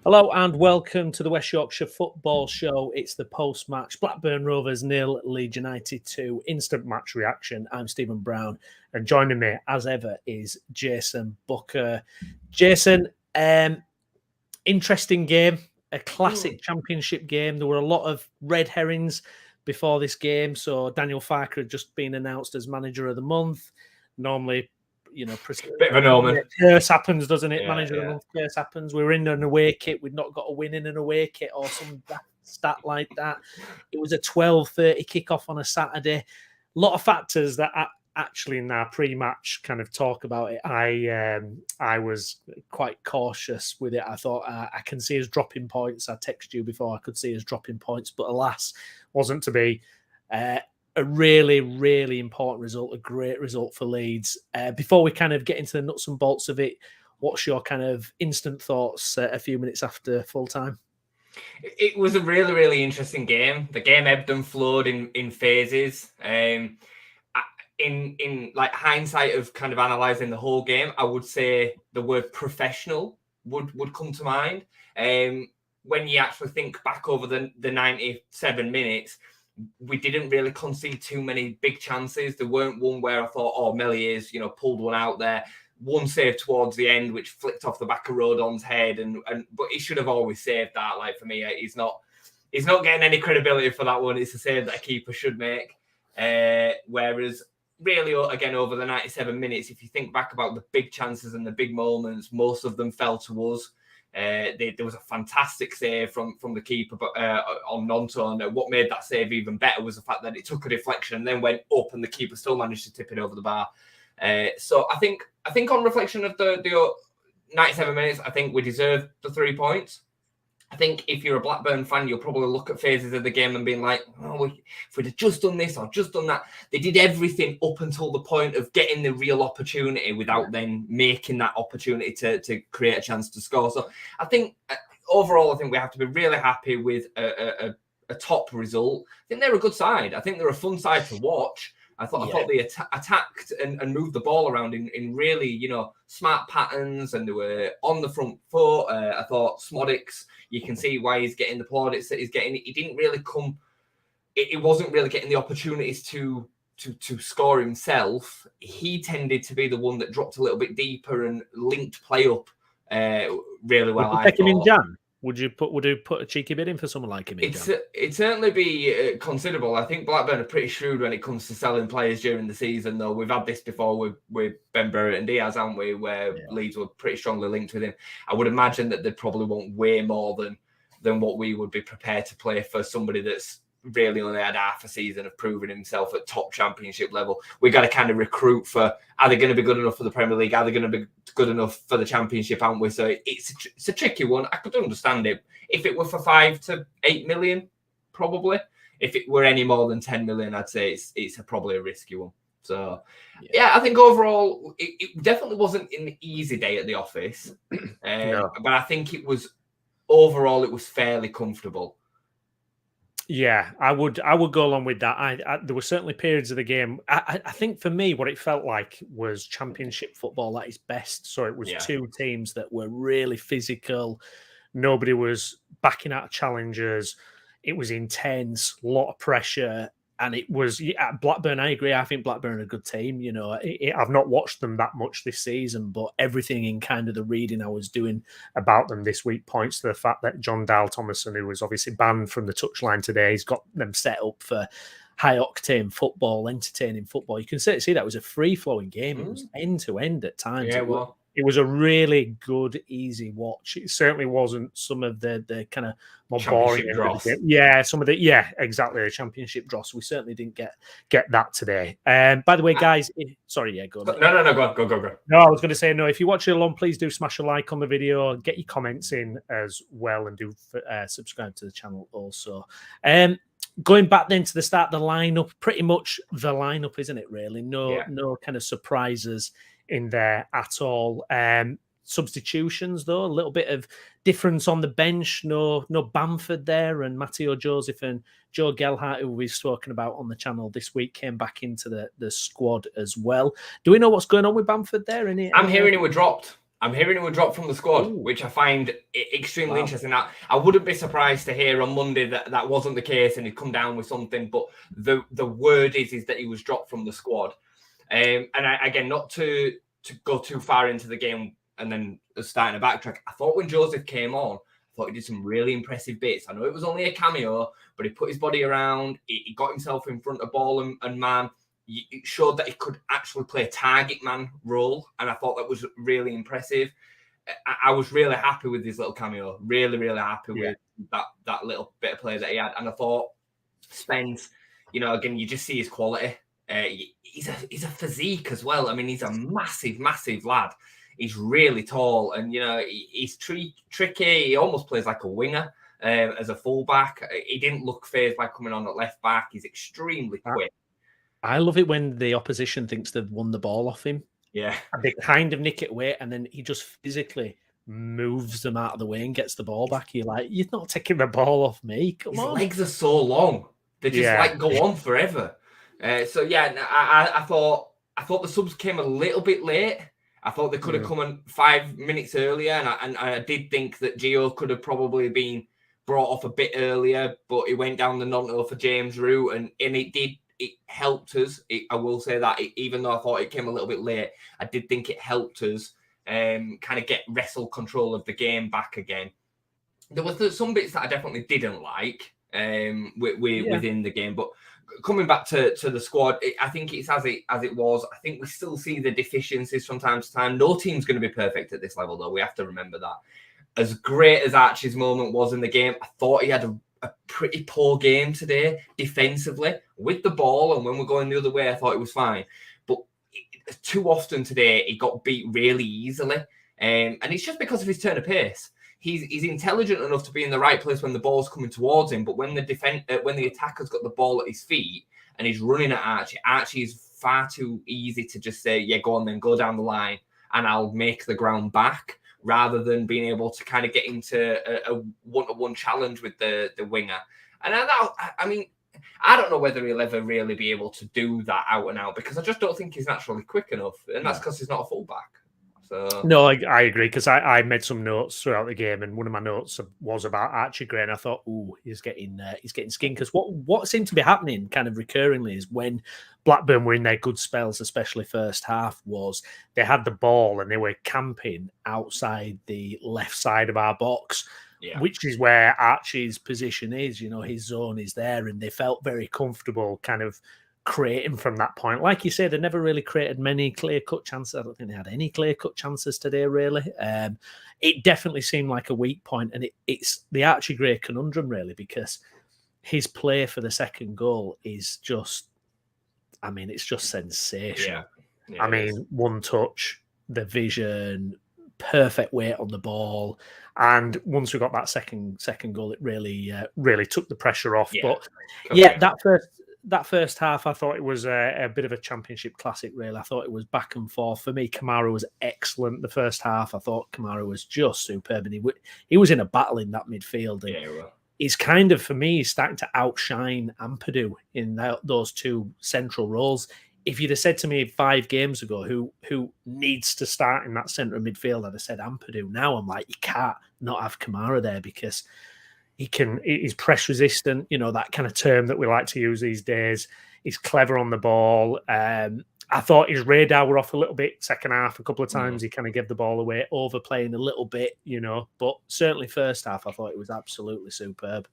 Hello and welcome to the West Yorkshire Football Show. It's the post-match Blackburn Rovers 0, Leeds United 2 instant match reaction. I'm Stephen Brown, and joining me as ever is Jason Booker. Jason, interesting game, a classic championship game. There were a lot of red herrings before this game. So Daniel Farke had just been announced as manager of the month. Normally, bit of an omen. Curse happens, doesn't it? Yeah, Manager of the month curse happens. We're in an away kit. We'd not got a win in an away kit or some stat like that. It was a 12:30 kickoff on a Saturday. A lot of factors that actually in our pre-match kind of talk about it. I was quite cautious with it. I thought I can see us dropping points. I texted you before I could see us dropping points, but alas, wasn't to be. A really, really important result, a great result for Leeds. Before we kind of get into the nuts and bolts of it, what's your kind of instant thoughts a few minutes after full time? It was a really, really interesting game. The game ebbed and flowed in phases. In like hindsight of kind of analysing the whole game, I would say the word professional would come to mind. When you actually think back over the 97 minutes, we didn't really concede too many big chances. There weren't one where I thought, oh, Meliers, pulled one out there. One save towards the end, which flicked off the back of Rodon's head, but he should have always saved that. Like for me, he's not getting any credibility for that one. It's a save that a keeper should make. Whereas, really, again, over the 97 minutes, if you think back about the big chances and the big moments, most of them fell to us. There was a fantastic save from the keeper on Nonto, and what made that save even better was the fact that it took a deflection and then went up, and the keeper still managed to tip it over the bar. So I think on reflection of the 97 minutes, I think we deserved the 3 points. I think if you're a Blackburn fan, you'll probably look at phases of the game and being like, oh, if we'd have just done this or just done that. They did everything up until the point of getting the real opportunity without then making that opportunity to create a chance to score. So I think overall, I think we have to be really happy with a top result. I think they're a good side. I think they're a fun side to watch. I thought they attacked and moved the ball around in really, smart patterns, and they were on the front foot. I thought Smodics, you can see why he's getting the plaudits that he's getting. He didn't really come. It wasn't really getting the opportunities to score himself. He tended to be the one that dropped a little bit deeper and linked play up really well. Would you take him in Jan? Would you put a cheeky bid in for someone like him? It'd certainly be considerable. I think Blackburn are pretty shrewd when it comes to selling players during the season, though. We've had this before with Ben Burrett and Diaz, haven't we, where Leeds were pretty strongly linked with him. I would imagine that they probably want way more than what we would be prepared to play for somebody that's really only had half a season of proving himself at top championship level. We got to kind of recruit for, are they going to be good enough for the Premier League? Are they going to be good enough for the championship, aren't we? So it's a tricky one. I could understand it. If it were for 5 to 8 million, probably. If it were any more than 10 million, I'd say it's probably a risky one. So, yeah, I think overall, it definitely wasn't an easy day at the office. No. But I think it was fairly comfortable. Yeah, I would go along with that. There were certainly periods of the game. I think for me, what it felt like was championship football at its best. So it was two teams that were really physical. Nobody was backing out of challengers. It was intense, a lot of pressure. And it was Blackburn. I agree. I think Blackburn are a good team. I've not watched them that much this season, but everything in kind of the reading I was doing about them this week points to the fact that John Dal Thomason, who was obviously banned from the touchline today, he's got them set up for high octane football, entertaining football. You can see that was a free flowing game. It was end to end at times. Yeah, it was a really good, easy watch. It certainly wasn't some of the kind of more boring dross. Some of the exactly, the championship dross. We certainly didn't get that today. By the way, guys, go on. No, go. No, I was going to say, no, if you watch it along, please do smash a like on the video, get your comments in as well, and do subscribe to the channel also. Going back then to the start, the lineup, pretty much the lineup, isn't it, really? No kind of surprises in there at all. Substitutions, though, a little bit of difference on the bench. No Bamford there, and Matteo Joseph and Joe Gelhardt, who we've spoken about on the channel this week, came back into the squad as well. Do we know what's going on with Bamford there? I'm hearing he was dropped. I'm hearing he was dropped from the squad, which I find extremely interesting. I wouldn't be surprised to hear on Monday that wasn't the case and he'd come down with something, but the word is that he was dropped from the squad. And again, not to go too far into the game and then starting a backtrack, I thought when Joseph came on, I thought he did some really impressive bits. I know it was only a cameo, but he put his body around, he got himself in front of ball and man. It showed that he could actually play a target man role, and I thought that was really impressive. I was really happy with his little cameo, really happy with that little bit of play that he had. And I thought Spence, again, you just see his quality. He's a physique as well. I mean, he's a massive lad. He's really tall, and he's tricky. He almost plays like a winger as a fullback. He didn't look phased by coming on at left back. He's extremely quick. I love it when the opposition thinks they've won the ball off him. Yeah. And they kind of nick it away, and then he just physically moves them out of the way and gets the ball back. You're like, you're not taking the ball off me. Come on. His legs are so long. They just go on forever. I thought the subs came a little bit late. I thought they could have come in 5 minutes earlier, and I did think that Gio could have probably been brought off a bit earlier, but he went down the Nonto for James route, and it helped us. I will say that, even though I thought it came a little bit late, I did think it helped us kind of wrestle control of the game back again. There was some bits that I definitely didn't like within the game, but coming back to the squad, I think it's as it was. I think we still see the deficiencies from time to time. No team's going to be perfect at this level, though. We have to remember that. As great as Archie's moment was in the game, I thought he had a pretty poor game today defensively with the ball, and when we're going the other way, I thought it was fine. But too often today, he got beat really easily, and it's just because of his turn of pace. He's intelligent enough to be in the right place when the ball's coming towards him, but when the attacker's got the ball at his feet and he's running at Archie is far too easy to just say, yeah, go on then, go down the line, and I'll make the ground back, rather than being able to kind of get into a one-to-one challenge with the winger. And I mean, I don't know whether he'll ever really be able to do that out and out, because I just don't think he's naturally quick enough, and that's because he's not a fullback. So no, I agree, because I made some notes throughout the game, and one of my notes was about Archie Gray, and I thought, he's getting skin, because what seemed to be happening kind of recurringly is when Blackburn were in their good spells, especially first half, was they had the ball and they were camping outside the left side of our box, which is where Archie's position is. His zone is there, and they felt very comfortable kind of creating from that point. Like you said, they never really created many clear-cut chances. I don't think they had any clear-cut chances today, really. It definitely seemed like a weak point, and it's the Archie Gray conundrum, really, because his play for the second goal is just, I mean, it's just sensational. Yeah, I mean, one touch, the vision, perfect weight on the ball, and once we got that second goal, it really took the pressure off. But that first half, I thought it was a bit of a championship classic, really. I thought it was back and forth. For me, Kamara was excellent the first half. I thought Kamara was just superb, and he was in a battle in that midfield. And he's kind of, for me, he's starting to outshine Ampadu in those two central roles. If you'd have said to me 5 games ago who needs to start in that centre of midfield, I'd have said Ampadu. Now I'm like, you can't not have Kamara there, because he's press resistant, that kind of term that we like to use these days. He's clever on the ball. I thought his radar were off a little bit second half. A couple of times he kind of gave the ball away, overplaying a little bit, but certainly first half, I thought it was absolutely superb.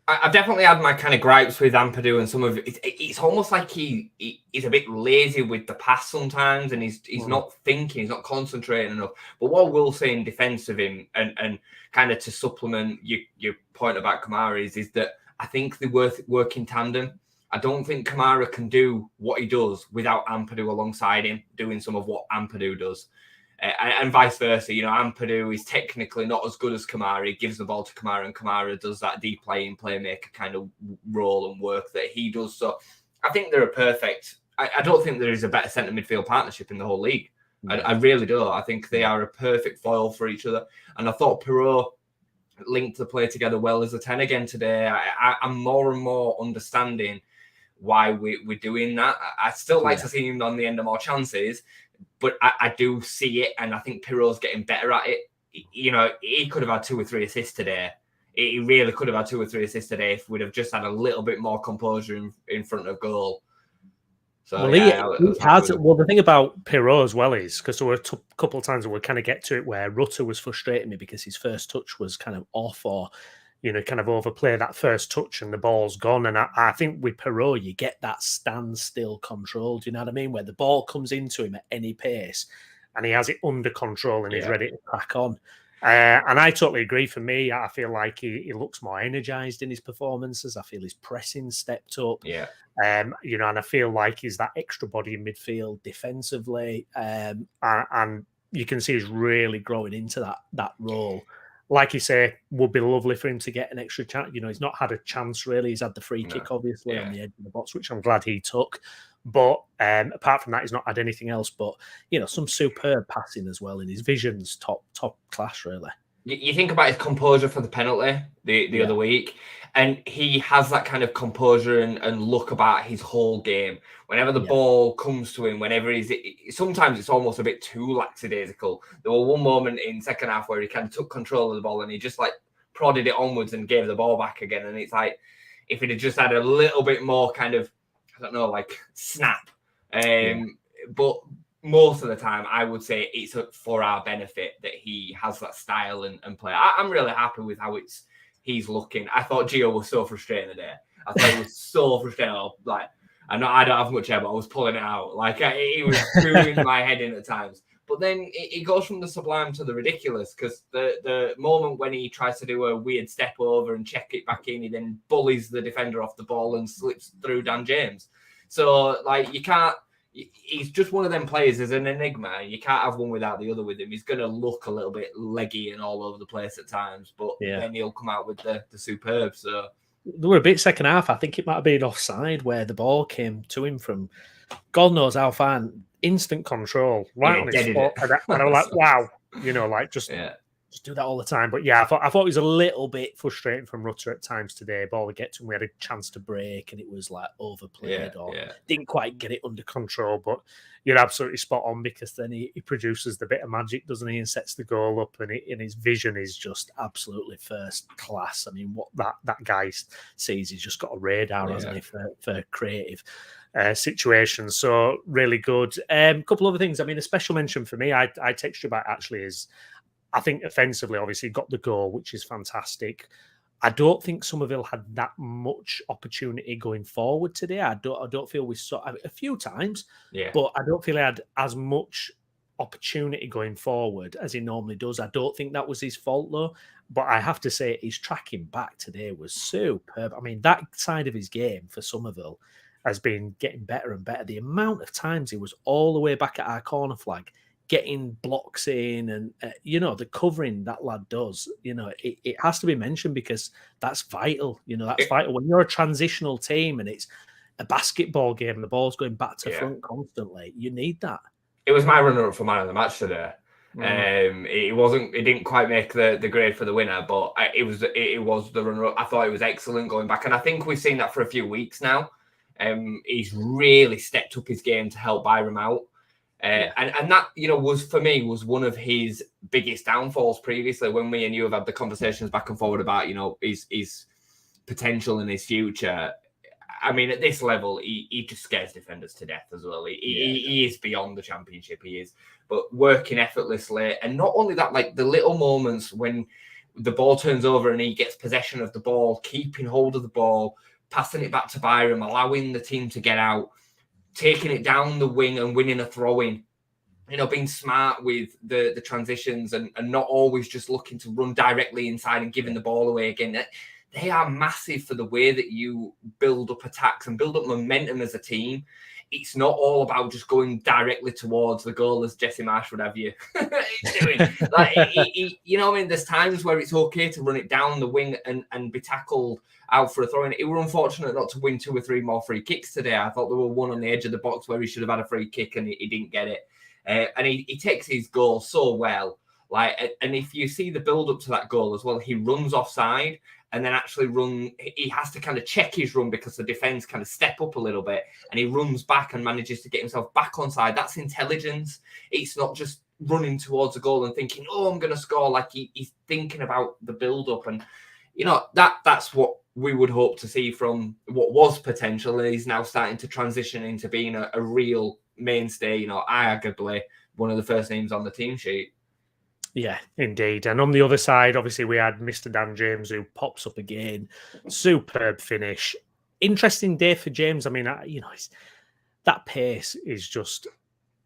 I've definitely had my kind of gripes with Ampadu, and some of it. It's almost like he's a bit lazy with the pass sometimes, and he's not thinking, he's not concentrating enough. But what I will say in defence of him, and kind of to supplement your point about Kamara, is that I think they work in tandem. I don't think Kamara can do what he does without Ampadu alongside him, doing some of what Ampadu does. And vice versa, Ampadu is technically not as good as Kamara. He gives the ball to Kamara, and Kamara does that deep playmaker kind of role and work that he does. So I think they're a perfect. I don't think there is a better centre midfield partnership in the whole league. I really do. I think they are a perfect foil for each other. And I thought Perrault linked the play together well as a 10 again today. I'm more and more understanding why we're doing that. I still like to see him on the end of more chances, but I do see it, and I think Pirot's getting better at it. You know, he could have had 2 or 3 assists today. He really could have had 2 or 3 assists today if we'd have just had a little bit more composure in front of goal. So, well, he has. Well, the thing about Pirot as well is because there were a couple of times that we'll kind of get to it where Rutter was frustrating me because his first touch was kind of off, or kind of overplay that first touch and the ball's gone. And I think with Pirot, you get that standstill control. Do you know what I mean? Where the ball comes into him at any pace, and he has it under control and he's ready to crack on. And I totally agree. For me, I feel like he looks more energized in his performances. I feel his pressing stepped up. Yeah. And I feel like he's that extra body in midfield defensively. And you can see he's really growing into that role. Like you say, would be lovely for him to get an extra chance. He's not had a chance really. He's had the free kick, obviously, on the edge of the box, which I'm glad he took. But apart from that, he's not had anything else. But some superb passing as well, and his vision's top class, really. You think about his composure for the penalty the other week, and he has that kind of composure and look about his whole game. Whenever the ball comes to him, sometimes it's almost a bit too lackadaisical. There was one moment in second half where he kind of took control of the ball and he just like prodded it onwards and gave the ball back again. And it's like, if he'd have just had a little bit more kind of, I don't know, like snap. But most of the time, I would say it's for our benefit that he has that style and play. I'm really happy with how he's looking. I thought Gio was so frustrating today. I thought he was so frustrating. Like, I don't have much hair, but I was pulling it out. Like, he was screwing my head in at times. But then it goes from the sublime to the ridiculous, because the moment when he tries to do a weird step over and check it back in, he then bullies the defender off the ball and slips through Dan James. So, like, you can't... He's just one of them players as an enigma. You can't have one without the other with him. He's going to look a little bit leggy and all over the place at times, but then he'll come out with the superb. So there were a bit second half. I think it might have been offside where the ball came to him from God knows how far. Instant control right on his spot. And I'm like, wow, just do that all the time. But I thought it was a little bit frustrating from Rutter at times today. Ball would get to him, we had a chance to break, and it was like overplayed or didn't quite get it under control. But you're absolutely spot on, because then he produces the bit of magic, doesn't he, and sets the goal up, and his vision is just absolutely first class. I mean, what that guy sees, he's just got a radar, hasn't he, for creative situations. So really good. A couple other things. I mean, a special mention for me, I texted you about actually is, I think offensively, obviously, got the goal, which is fantastic. I don't think Somerville had that much opportunity going forward today. I don't feel we saw a few times, but I don't feel he had as much opportunity going forward as he normally does. I don't think that was his fault, though. But I have to say, his tracking back today was superb. I mean, that side of his game for Somerville has been getting better and better. The amount of times he was all the way back at our corner flag, getting blocks in, and the covering that lad does, it has to be mentioned, because that's vital. That's vital when you're a transitional team and it's a basketball game and the ball's going back to front constantly. You need that. It was my runner-up for man of the match today. It didn't quite make the grade for the winner, but it was the runner-up. I thought it was excellent going back, and I think we've seen that for a few weeks now. He's really stepped up his game to help Byram out. And that, was one of his biggest downfalls previously, when me and you have had the conversations back and forward about, his potential in his future. I mean, at this level, he just scares defenders to death as well. He is beyond the championship, he is. But working effortlessly, and not only that, like the little moments when the ball turns over and he gets possession of the ball, keeping hold of the ball, passing it back to Byram, allowing the team to get out, taking it down the wing and winning a throw-in, being smart with the transitions and not always just looking to run directly inside and giving the ball away again. They are massive for the way that you build up attacks and build up momentum as a team. It's not all about just going directly towards the goal, as Jesse Marsh would have you doing. There's times where it's okay to run it down the wing and be tackled out for a throw-in. It were unfortunate not to win 2 or 3 more free kicks today. I thought there were one on the edge of the box where he should have had a free kick and he didn't get it. And he takes his goal so well. And if you see the build-up to that goal as well, he runs offside and then actually run. He has to kind of check his run because the defense kind of step up a little bit, and he runs back and manages to get himself back onside. That's intelligence. It's not just running towards a goal and thinking, "Oh, I'm going to score." Like he's thinking about the build-up, and that's what we would hope to see from what was potential, and he's now starting to transition into being a real mainstay. Arguably one of the first names on the team sheet. Yeah, indeed. And on the other side, obviously, we had Mr. Dan James, who pops up again. Superb finish. Interesting day for James. I mean, that pace is just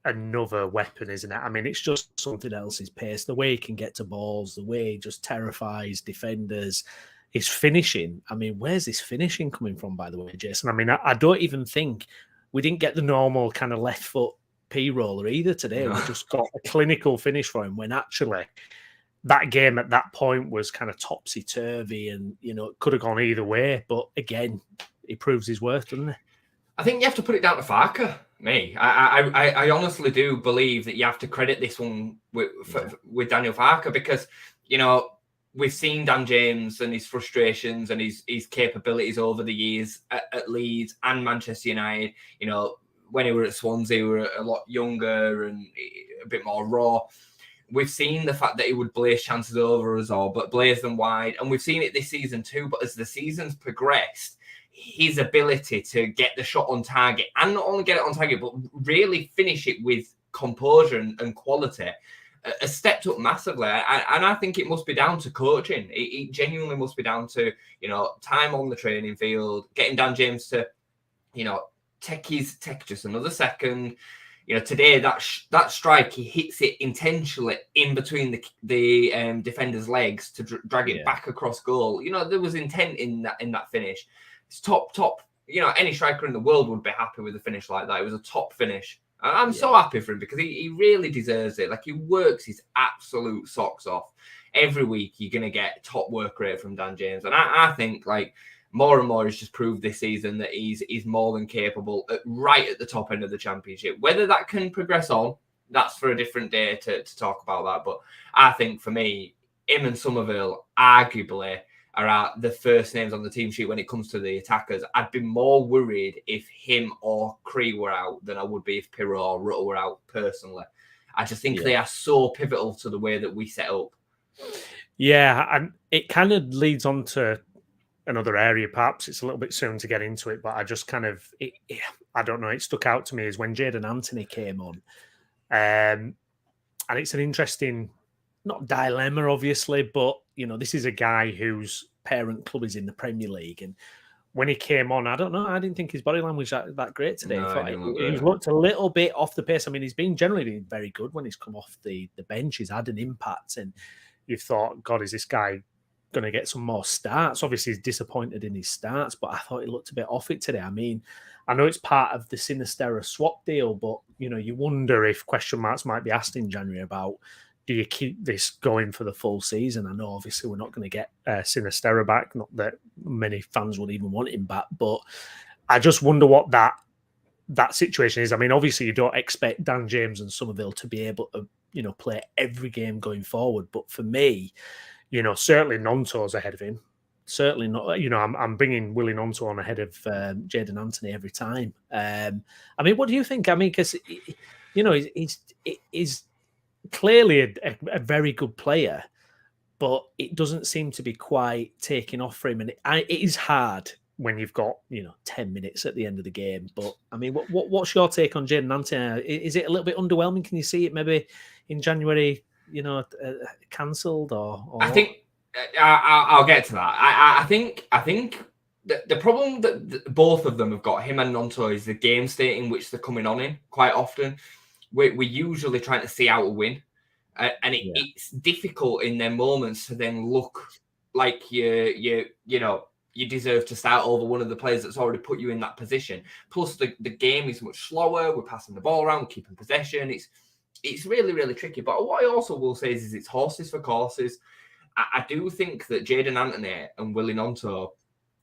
another weapon, isn't it? I mean, it's just something else, his pace. The way he can get to balls, the way he just terrifies defenders. His finishing. I mean, where's this finishing coming from, by the way, Jason? I mean, I don't even think we didn't get the normal kind of left foot P-roller either today. No. We just got a clinical finish for him when actually that game at that point was kind of topsy-turvy and, it could have gone either way. But again, he proves his worth, doesn't he? I think you have to put it down to Farke, me. I honestly do believe that you have to credit this one with Daniel Farke because, we've seen Dan James and his frustrations and his capabilities over the years at Leeds and Manchester United. When he were at Swansea, he were a lot younger and a bit more raw. We've seen the fact that he would blaze chances over us all, but blaze them wide. And we've seen it this season too. But as the season's progressed, his ability to get the shot on target and not only get it on target, but really finish it with composure and quality has stepped up massively. And I think it must be down to coaching. It genuinely must be down to, time on the training field, getting Dan James to, take just another second. Today that strike, he hits it intentionally in between the defender's legs to drag it back across goal. There was intent in that finish. It's top. Any striker in the world would be happy with a finish like that. It was a top finish. I'm so happy for him because he really deserves it. Like, he works his absolute socks off. Every week you're going to get top work rate from Dan James. And I think, like, more and more he's just proved this season that he's more than capable right at the top end of the Championship. Whether that can progress on, that's for a different day to talk about that. But I think for me, him and Somerville arguably are the first names on the team sheet when it comes to the attackers. I'd be more worried if him or Cree were out than I would be if Pirro or Rutter were out, personally. I just think they are so pivotal to the way that we set up. Yeah, and it kind of leads on to another area. Perhaps it's a little bit soon to get into it, but I just kind of, I don't know, it stuck out to me is when Jayden Anthony came on. And it's an interesting, not dilemma, obviously, but, this is a guy whose parent club is in the Premier League. And when he came on, I don't know, I didn't think his body language that great today. No, I thought he looked a little bit off the pace. I mean, he's been generally very good when he's come off the bench. He's had an impact. And you've thought, God, is this guy going to get some more starts? Obviously, he's disappointed in his starts, but I thought he looked a bit off it today. I mean, I know it's part of the Sinisterra swap deal, but, you wonder if question marks might be asked in January about, do you keep this going for the full season? I know, obviously, we're not going to get Sinisterra back. Not that many fans would even want him back, but I just wonder what that situation is. I mean, obviously, you don't expect Dan James and Somerville to be able to, play every game going forward. But for me, certainly Nonto's ahead of him. Certainly not. I'm bringing Willie Nonto on ahead of Jayden Anthony every time. I mean, what do you think? I mean, because he's clearly a very good player, but it doesn't seem to be quite taking off for him. And it is hard when you've got 10 minutes at the end of the game. But I mean, what's your take on Jayden Anthony? Is it a little bit underwhelming? Can you see it maybe in January? Cancelled or I think I'll get to that. I think the problem that both of them have got, him and Nonto, is the game state in which they're coming on in quite often. We're usually trying to see how to win, and it's difficult in their moments to then look like you deserve to start over one of the players that's already put you in that position. Plus, the game is much slower. We're passing the ball around, we're keeping possession. It's really, really tricky. But what I also will say is it's horses for courses. I do think that Jayden Anthony and Willie Nonto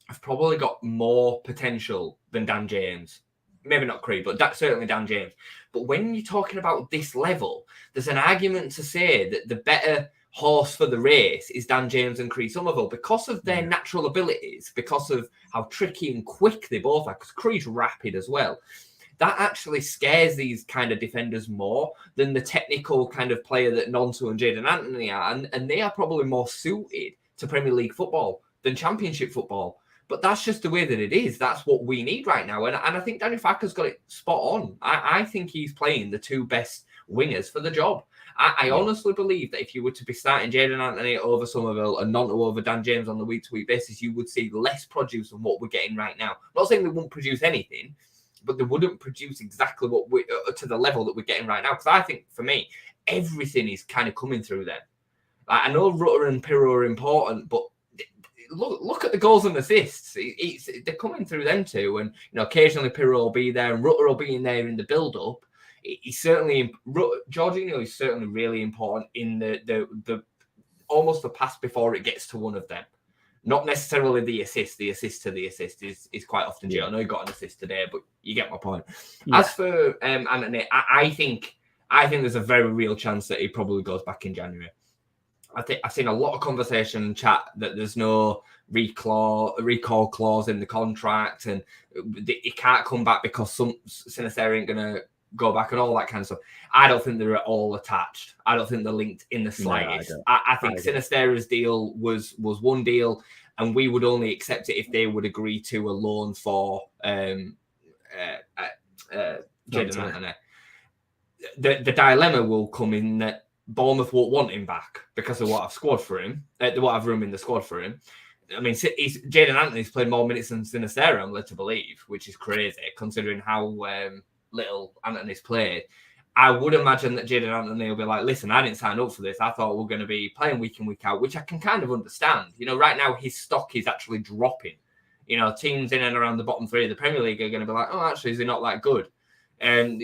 have probably got more potential than Dan James. Maybe not Creed, but certainly Dan James. But when you're talking about this level, there's an argument to say that the better horse for the race is Dan James and Cree Somerville because of their natural abilities, because of how tricky and quick they both are, because Cree's rapid as well. That actually scares these kind of defenders more than the technical kind of player that Nonto and Jayden Anthony are. And they are probably more suited to Premier League football than Championship football. But that's just the way that it is. That's what we need right now. And I think Danny Farker's got it spot on. I think he's playing the two best wingers for the job. I honestly believe that if you were to be starting Jayden Anthony over Somerville and Nonto over Dan James on the week-to-week basis, you would see less produce than what we're getting right now. I'm not saying they won't produce anything, but they wouldn't produce exactly what we to the level that we're getting right now. Because I think, for me, everything is kind of coming through them. Like, I know Rutter and Pirro are important, but look at the goals and assists. They're coming through them too. And occasionally Pirro will be there and Rutter will be in there in the build-up. He's certainly Jorginho is certainly really important in the almost the pass before it gets to one of them. Not necessarily the assist. The assist to the assist is quite often. I know he got an assist today, but you get my point. Yeah. As for Anthony, I think there's a very real chance that he probably goes back in January. I think I've seen a lot of conversation and chat that there's no recall clause in the contract, and he can't come back because Sinisterra ain't gonna go back and all that kind of stuff. I don't think they're at all attached. I don't think they're linked in the slightest. No, I think Sinisterra's deal was one deal, and we would only accept it if they would agree to a loan for Jayden Anthony. The dilemma will come in that Bournemouth won't want him back because of what I've scored for him. They won't have room in the squad for him. I mean, Jayden Anthony's played more minutes than Sinisterra, I'm led to believe, which is crazy considering how little Anthony's played. I would imagine that Jayden Anthony will be like, listen, I didn't sign up for this. I thought we're going to be playing week in, week out, which I can kind of understand. Right now his stock is actually dropping. Teams in and around the bottom three of the Premier League are going to be like, oh, actually, is he not that good? And,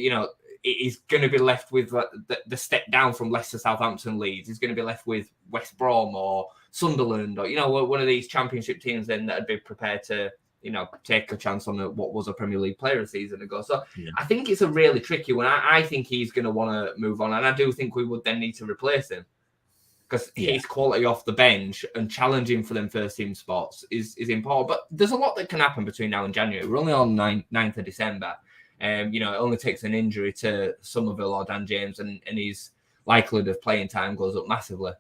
he's going to be left with the step down from Leicester, Southampton, Leeds. He's going to be left with West Brom or Sunderland or, one of these Championship teams then that would be prepared to, take a chance on what was a Premier League player a season ago. So I think it's a really tricky one. I think he's going to want to move on. And I do think we would then need to replace him because his quality off the bench and challenging for them first team spots is important. But there's a lot that can happen between now and January. We're only on 9th of December. It only takes an injury to Somerville or Dan James and his likelihood of playing time goes up massively.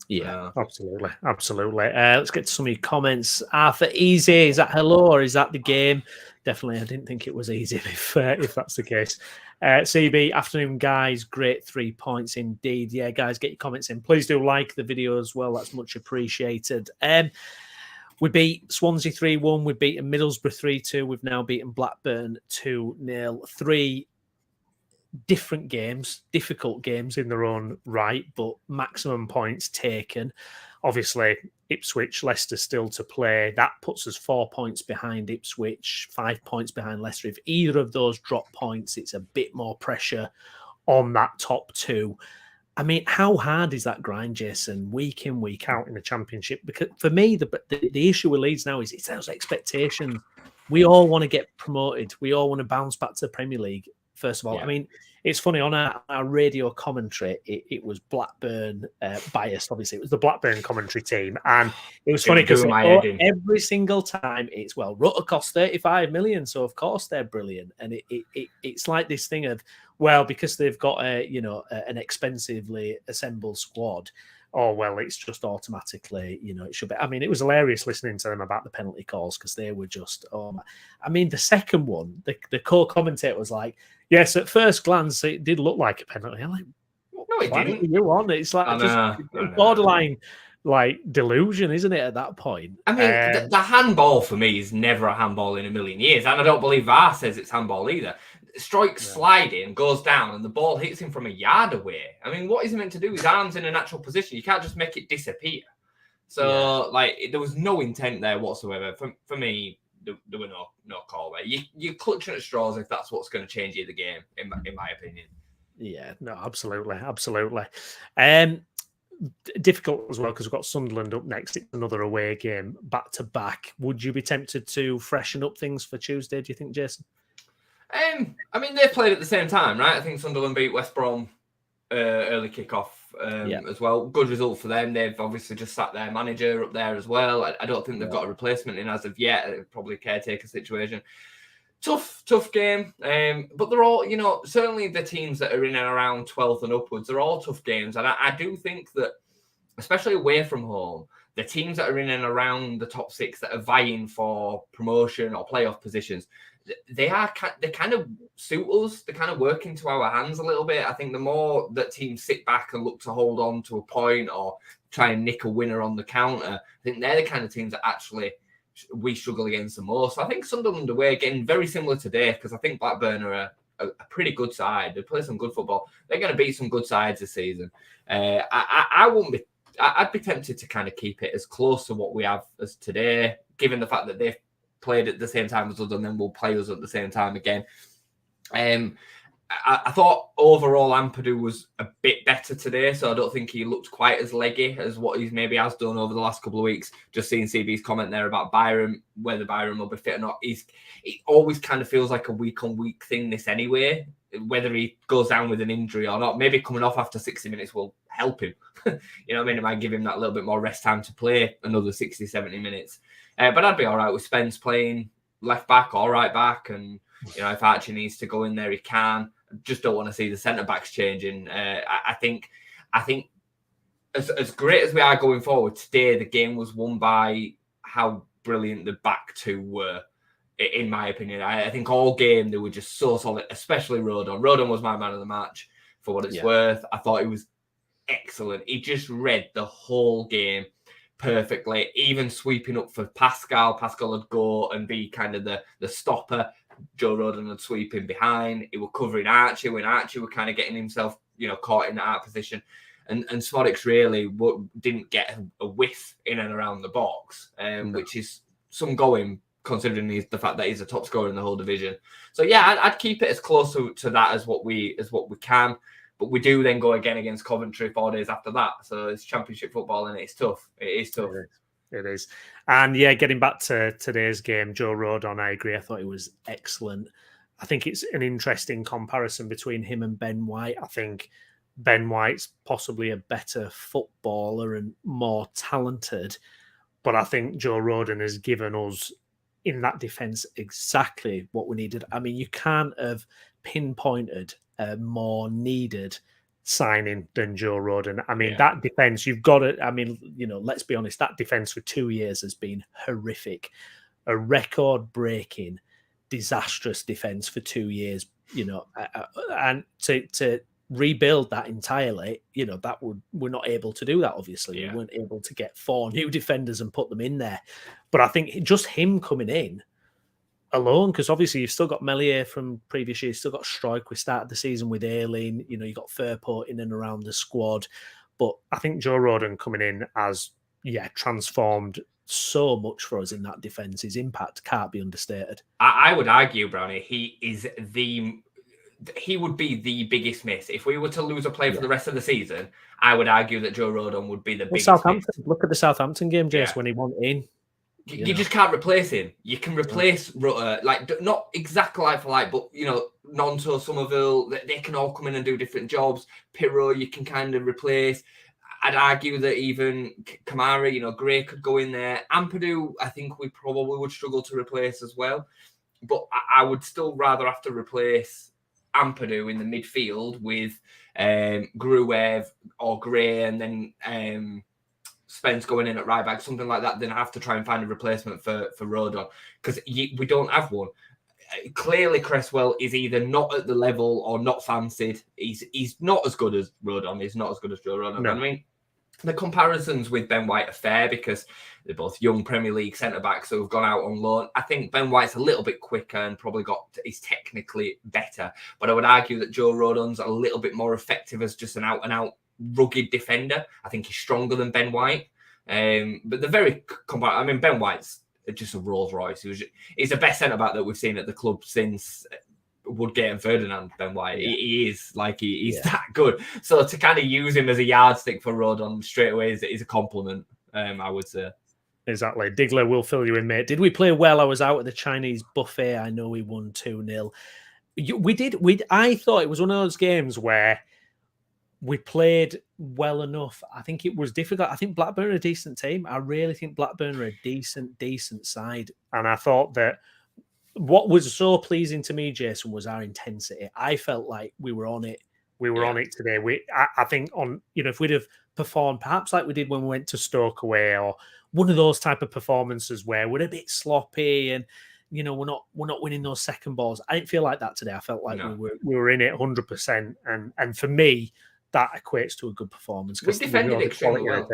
Yeah, absolutely. Let's get to some of your comments. Arthur, easy. Is that hello or is that the game? Definitely, I didn't think it was easy if that's the case. CB, afternoon, guys. Great 3 points indeed. Yeah, guys, get your comments in. Please do like the video as well. That's much appreciated. We beat Swansea 3-1. We've beaten Middlesbrough 3-2. We've now beaten Blackburn 2-0. 3 different games, difficult games in their own right, but maximum points taken. Obviously, Ipswich, Leicester still to play. That puts us 4 points behind Ipswich, 5 points behind Leicester. If either of those drop points, it's a bit more pressure on that top two. I mean, how hard is that grind, Jason, week in, week out in the Championship? Because for me, the issue with Leeds now is it's those expectations. We all want to get promoted. We all want to bounce back to the Premier League, first of all. I mean, it's funny, on our radio commentary, it was Blackburn biased, obviously. It was the Blackburn commentary team. And it was funny because every single time it's, well, Rutter cost 35 million, so of course they're brilliant. And it's like this thing of, well, because they've got an expensively assembled squad, well, it's just automatically, it should be. I mean, it was hilarious listening to them about the penalty calls because they were just, I mean, the second one, the co-commentator was like, yes, at first glance, it did look like a penalty. I'm like, no, it didn't. You on? It's like borderline, like delusion, isn't it? At that point, I mean, the handball for me is never a handball in a million years, and I don't believe VAR says it's handball either. Strikes sliding, goes down, and the ball hits him from a yard away. I mean, what is he meant to do? His arm's in a natural position. You can't just make it disappear. So, there was no intent there whatsoever. For me, there were no call there. You're clutching at straws if that's what's going to change you the game, in my opinion. Yeah, no, absolutely. Difficult as well because we've got Sunderland up next. It's another away game back to back. Would you be tempted to freshen up things for Tuesday, do you think, Jason? I mean, they played at the same time, right? I think Sunderland beat West Brom early kickoff as well. Good result for them. They've obviously just sat their manager up there as well. I don't think they've got a replacement in as of yet. Probably a caretaker situation. Tough game. But they're all, certainly the teams that are in and around 12th and upwards, they're all tough games. And I do think that, especially away from home, the teams that are in and around the top 6 that are vying for promotion or playoff positions, they kind of suit us. They kind of work into our hands a little bit. I think the more that teams sit back and look to hold on to a point or try and nick a winner on the counter, I think they're the kind of teams that actually we struggle against the most. So I think Sunderland away, getting very similar today, because I think Blackburn are a pretty good side. They play some good football. They're going to beat some good sides this season. I'd be tempted to kind of keep it as close to what we have as today, given the fact that they've played at the same time as us and then will play us at the same time again. I thought overall Ampadu was a bit better today, so I don't think he looked quite as leggy as what he maybe has done over the last couple of weeks. Just seeing CB's comment there about Byram, whether Byram will be fit or not, it always kind of feels like a week-on-week thing this anyway, whether he goes down with an injury or not. Maybe coming off after 60 minutes will help him. You know what I mean? It might give him that little bit more rest time to play another 60, 70 minutes. But I'd be all right with Spence playing left back or right back. And, if Archie needs to go in there, he can. Just don't want to see the centre-backs changing. I think as great as we are going forward, today the game was won by how brilliant the back two were, in my opinion. I think all game they were just so solid, especially Rodon. Rodon was my man of the match, for what it's worth. I thought he was excellent. He just read the whole game perfectly, even sweeping up for Pascal. Pascal would go and be kind of the stopper. Joe Rodon would sweep in behind. He was covering Archie when Archie were kind of getting himself, caught in that out position. And Smodics really didn't get a whiff in and around the box, which is some going, considering the fact that he's a top scorer in the whole division. So yeah, I'd keep it as close to that as what we can. But we do then go again against Coventry 4 days after that. So it's Championship football and it's tough. It is tough. It is. And yeah, getting back to today's game, Joe Rodon, I agree. I thought he was excellent. I think it's an interesting comparison between him and Ben White. I think Ben White's possibly a better footballer and more talented. But I think Joe Rodon has given us in that defence exactly what we needed. I mean, you can't have pinpointed a more needed signing than Joe Rodon. I mean, that defence, you've got to, let's be honest, that defence for 2 years has been horrific. A record-breaking, disastrous defence for 2 years, and to rebuild that entirely, we're not able to do that, obviously. We weren't able to get 4 new defenders and put them in there. But I think just him coming in alone, because obviously you've still got Melier from previous years, still got Struijk. We started the season with Aileen, you got Fairport in and around the squad. But I think Joe Rodon coming in has, transformed so much for us in that defence. His impact can't be understated. I would argue, Brownie, he would be the biggest miss. If we were to lose a player for the rest of the season, I would argue that Joe Rodon would be the biggest miss. Look at the Southampton game, Jace, when he went in. You just can't replace him. You can replace Rutter, not exactly like for like, but Nonto, Somerville, they can all come in and do different jobs. Pirro, you can kind of replace. I'd argue that even Kamara, Gray could go in there. Ampadu, I think we probably would struggle to replace as well. But I would still rather have to replace Ampadu in the midfield with Gruev or Gray, and then Spence going in at right back, something like that, then I have to try and find a replacement for Rodon, because we don't have one. Clearly, Cresswell is either not at the level or not fancied. He's not as good as Rodon. He's not as good as Joe Rodon. No. I mean, the comparisons with Ben White are fair because they're both young Premier League centre-backs who have gone out on loan. I think Ben White's a little bit quicker and probably is technically better, but I would argue that Joe Rodon's a little bit more effective as just an out-and-out rugged defender. I think he's stronger than Ben White. But they're very comparable. I mean, Ben White's just a Rolls Royce. He's the best centre back that we've seen at the club since Woodgate and Ferdinand. Ben White, he is he's that good. So to kind of use him as a yardstick for Rodon straight away is a compliment. I would say. Exactly. Diggler will fill you in, mate. Did we play well? I was out at the Chinese buffet. I know we won 2-0. We did. I thought it was one of those games where we played well enough. I think it was difficult. I think Blackburn are a decent team. I really think Blackburn are a decent side. And I thought that what was so pleasing to me, Jason, was our intensity. I felt like we were on it. We were on it today. I think if we'd have performed perhaps like we did when we went to Stoke away, or one of those type of performances where we're a bit sloppy and we're not winning those second balls. I didn't feel like that today. I felt like we were in it 100%, and for me, that equates to a good performance. We defended extremely well.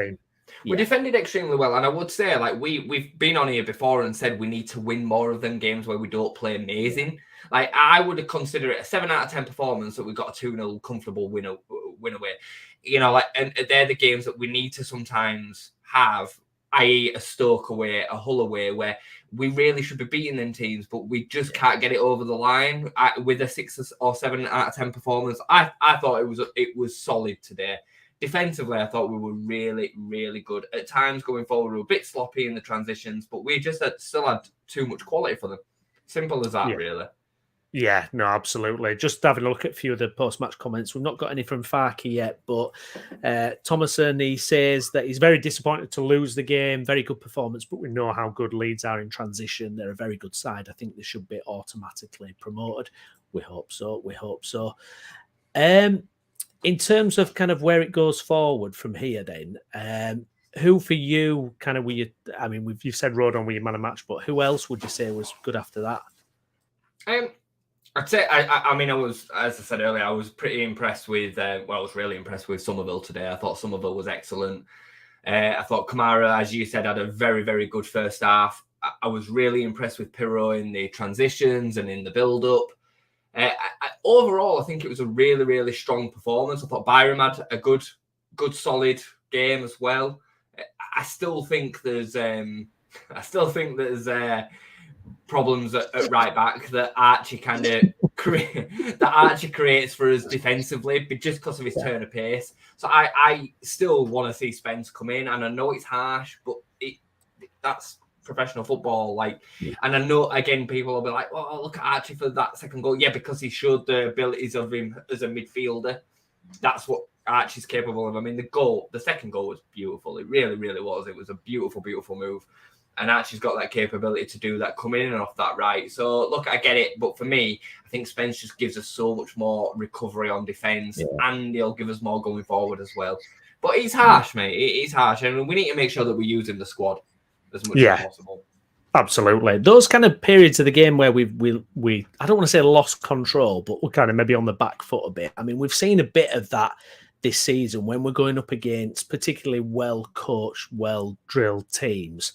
We defended extremely well, and I would say, like, we've been on here before and said we need to win more of them games where we don't play amazing. Like, I would consider it a 7 out of 10 performance that we got a 2-0 comfortable win away. And they're the games that we need to sometimes have, i.e. a Stoke away, a Hull away, where we really should be beating them teams, but we just can't get it over the line. With a 6 or 7 out of 10 performance, I thought it was solid today. Defensively, I thought we were really, really good. At times going forward, we were a bit sloppy in the transitions, but we just still had too much quality for them. Simple as that, really. Yeah, no, absolutely. Just having a look at a few of the post-match comments. We've not got any from Farkey yet, but Thomason, he says that he's very disappointed to lose the game. Very good performance, but we know how good Leeds are in transition. They're a very good side. I think they should be automatically promoted. We hope so. In terms of kind of where it goes forward from here, then, who for you kind of you've said Rodon were your man of match, but who else would you say was good after that? I'd say, I was, as I said earlier, I was pretty impressed with, I was really impressed with Somerville today. I thought Somerville was excellent. I thought Kamara, as you said, had a very, very good first half. I was really impressed with Pirro in the transitions and in the build-up. Overall, I think it was a really, really strong performance. I thought Byram had a good, solid game as well. I still think there's problems at right back that Archie kind of creates for us defensively, but just because of his turn of pace. So I still want to see Spence come in, and I know it's harsh, but that's professional football. And I know, again, people will be like, "Well, look at Archie for that second goal." Yeah, because he showed the abilities of him as a midfielder. That's what Archie's capable of. I mean, the second goal was beautiful. It really, really was. It was a beautiful, beautiful move. And Archie's got that capability to do that, coming in and off that right. So, look, I get it. But for me, I think Spence just gives us so much more recovery on defence, and he'll give us more going forward as well. But he's harsh, mate. He's harsh. And we need to make sure that we use him in the squad as much as possible. Absolutely. Those kind of periods of the game where we I don't want to say lost control, but we're kind of maybe on the back foot a bit. I mean, we've seen a bit of that this season when we're going up against particularly well-coached, well-drilled teams.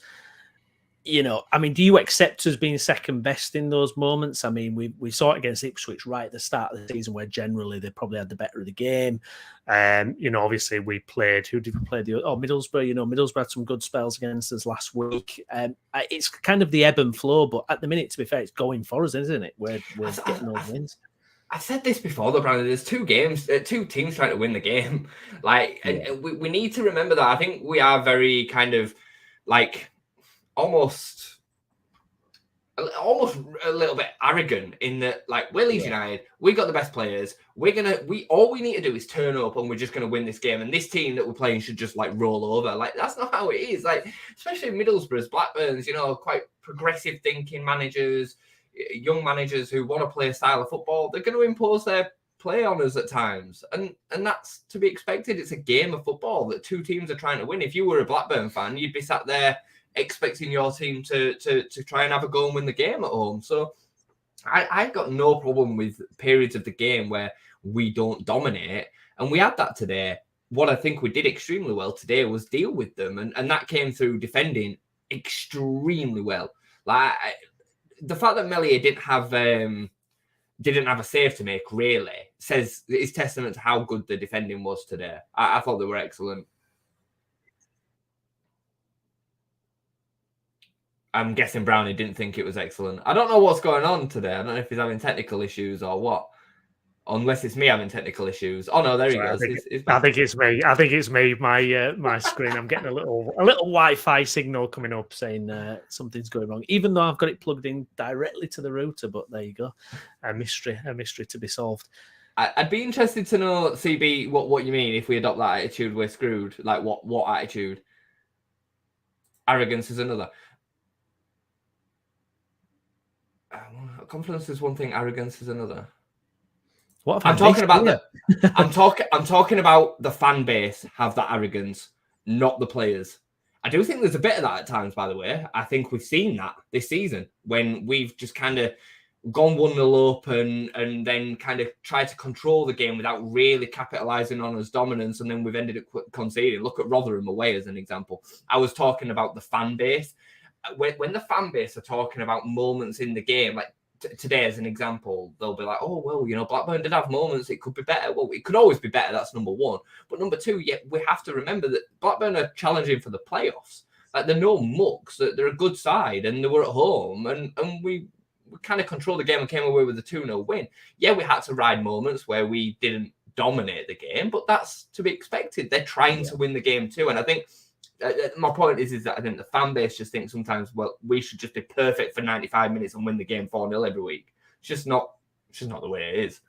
I mean, do you accept us being second best in those moments? I mean, we saw it against Ipswich right at the start of the season, where generally they probably had the better of the game. Obviously we played. Who did we play? Middlesbrough. Middlesbrough had some good spells against us last week. It's kind of the ebb and flow, but at the minute, to be fair, it's going for us, isn't it? We're getting those wins. I said this before, though, Brandon. There's two teams trying to win the game. We need to remember that. I think we are very kind of almost a little bit arrogant in that, we're Leeds United, we got the best players, all we need to do is turn up and we're just going to win this game, and this team that we're playing should just roll over. That's not how it is. Especially Middlesbrough's, Blackburn's, quite progressive thinking managers, young managers who want to play a style of football. They're going to impose their play on us at times, and that's to be expected. It's a game of football that two teams are trying to win. If you were a Blackburn fan, you'd be sat there expecting your team to try and have a go and win the game at home. So I've got no problem with periods of the game where we don't dominate, and we had that today. What I think we did extremely well today was deal with them, and that came through defending extremely well. The fact that Meslier didn't have a save to make really is testament to how good the defending was today. I thought they were excellent. I'm guessing Browney didn't think it was excellent. I don't know what's going on today. I don't know if he's having technical issues or what. Unless it's me having technical issues. Oh no, there he goes. I think it's me. My screen. I'm getting a little Wi-Fi signal coming up saying something's going wrong. Even though I've got it plugged in directly to the router, but there you go. A mystery to be solved. I'd be interested to know, CB, what you mean if we adopt that attitude, we're screwed. Like what attitude? Arrogance is another. Confidence is one thing. Arrogance is another. I'm talking about I'm talking about the fan base have that arrogance, not the players. I do think there's a bit of that at times, by the way. I think we've seen that this season when we've just kind of gone 1-0 up and then kind of tried to control the game without really capitalising on us dominance, and then we've ended up conceding. Look at Rotherham away as an example. I was talking about the fan base. When the fan base are talking about moments in the game, like today as an example, they'll be like, oh, well, you know, Blackburn did have moments. It could be better. Well, it could always be better. That's number one. But number two, we have to remember that Blackburn are challenging for the playoffs. Like, they're no mucks. They're a good side, and they were at home, and we kind of controlled the game and came away with a 2-0 win. Yeah, we had to ride moments where we didn't dominate the game, but that's to be expected. They're trying to win the game too. And I think my point is that I think the fan base just thinks sometimes, well, we should just be perfect for 95 minutes and win the game 4-0 every week. It's just not the way it is.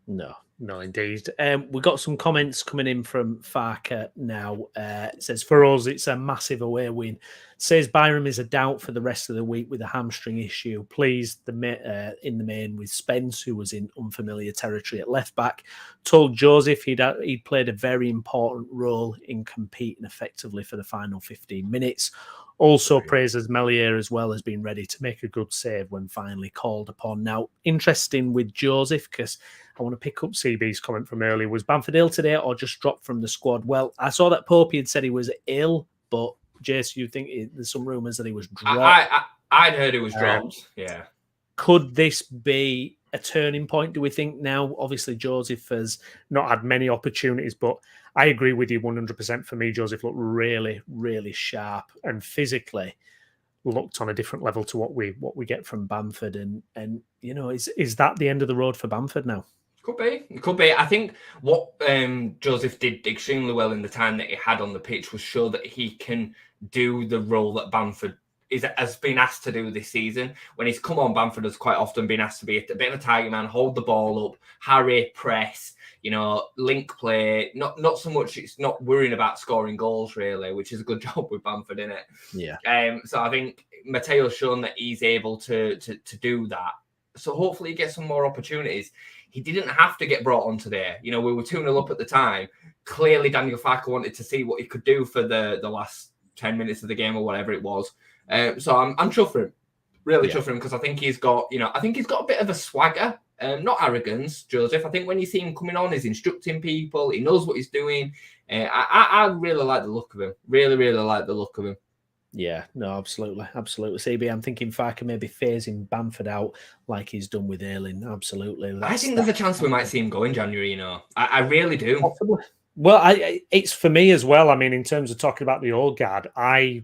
No, indeed. We've got some comments coming in from Farker now. It says, for us, it's a massive away win. Says Byram is a doubt for the rest of the week with a hamstring issue. Pleased in the main with Spence, who was in unfamiliar territory at left back. Told Joseph he'd played a very important role in competing effectively for the final 15 minutes. Also praises Melier as well as being ready to make a good save when finally called upon. Now, interesting with Joseph, because I want to pick up CB's comment from earlier. Was Bamford ill today or just dropped from the squad? Well, I saw that Popey had said he was ill, but Jace, you think there's some rumours that he was dropped? I'd heard he was dropped, yeah. Could this be a turning point, do we think now? Obviously, Joseph has not had many opportunities, but I agree with you 100%. For me, Joseph looked really, really sharp and physically looked on a different level to what we get from Bamford. And you know, is that the end of the road for Bamford now? It could be. I think what Joseph did extremely well in the time that he had on the pitch was show that he can do the role that Bamford has been asked to do this season. When he's come on, Bamford has quite often been asked to be a bit of a target man, hold the ball up, harry, press, you know, link play. Not so much. It's not worrying about scoring goals really, which is a good job with Bamford, isn't it? Yeah. So I think Mateo's shown that he's able to do that. So hopefully he gets some more opportunities. He didn't have to get brought on today. You know, we were 2-0 up at the time. Clearly, Daniel Farke wanted to see what he could do for the last 10 minutes of the game or whatever it was. So I'm chuffed for him. Really chuffed for him because I think he's got a bit of a swagger. Not arrogance, Joseph. I think when you see him coming on, he's instructing people. He knows what he's doing. I really like the look of him. Really, really like the look of him. Yeah, no, absolutely. CB, I'm thinking Farke maybe phasing Bamford out like he's done with Ayling. Absolutely. I think there's a chance we might see him go in January, you know. I really do. Possibly. Well, it's for me as well. I mean, in terms of talking about the old guard, I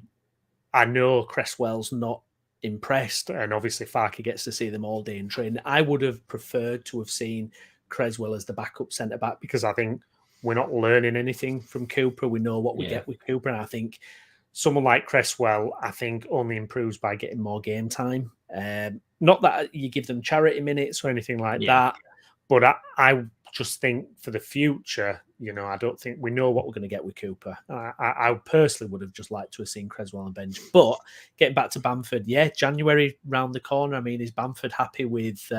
know Cresswell's not impressed, and obviously Farke gets to see them all day in training. I would have preferred to have seen Cresswell as the backup centre-back because I think we're not learning anything from Cooper. We know what we get with Cooper, and I think someone like Cresswell, I think, only improves by getting more game time. Not that you give them charity minutes or anything like that, but I just think for the future, you know, I don't think we know what we're going to get with Cooper. I personally would have just liked to have seen Cresswell on bench. But getting back to Bamford, January round the corner. I mean, is Bamford happy with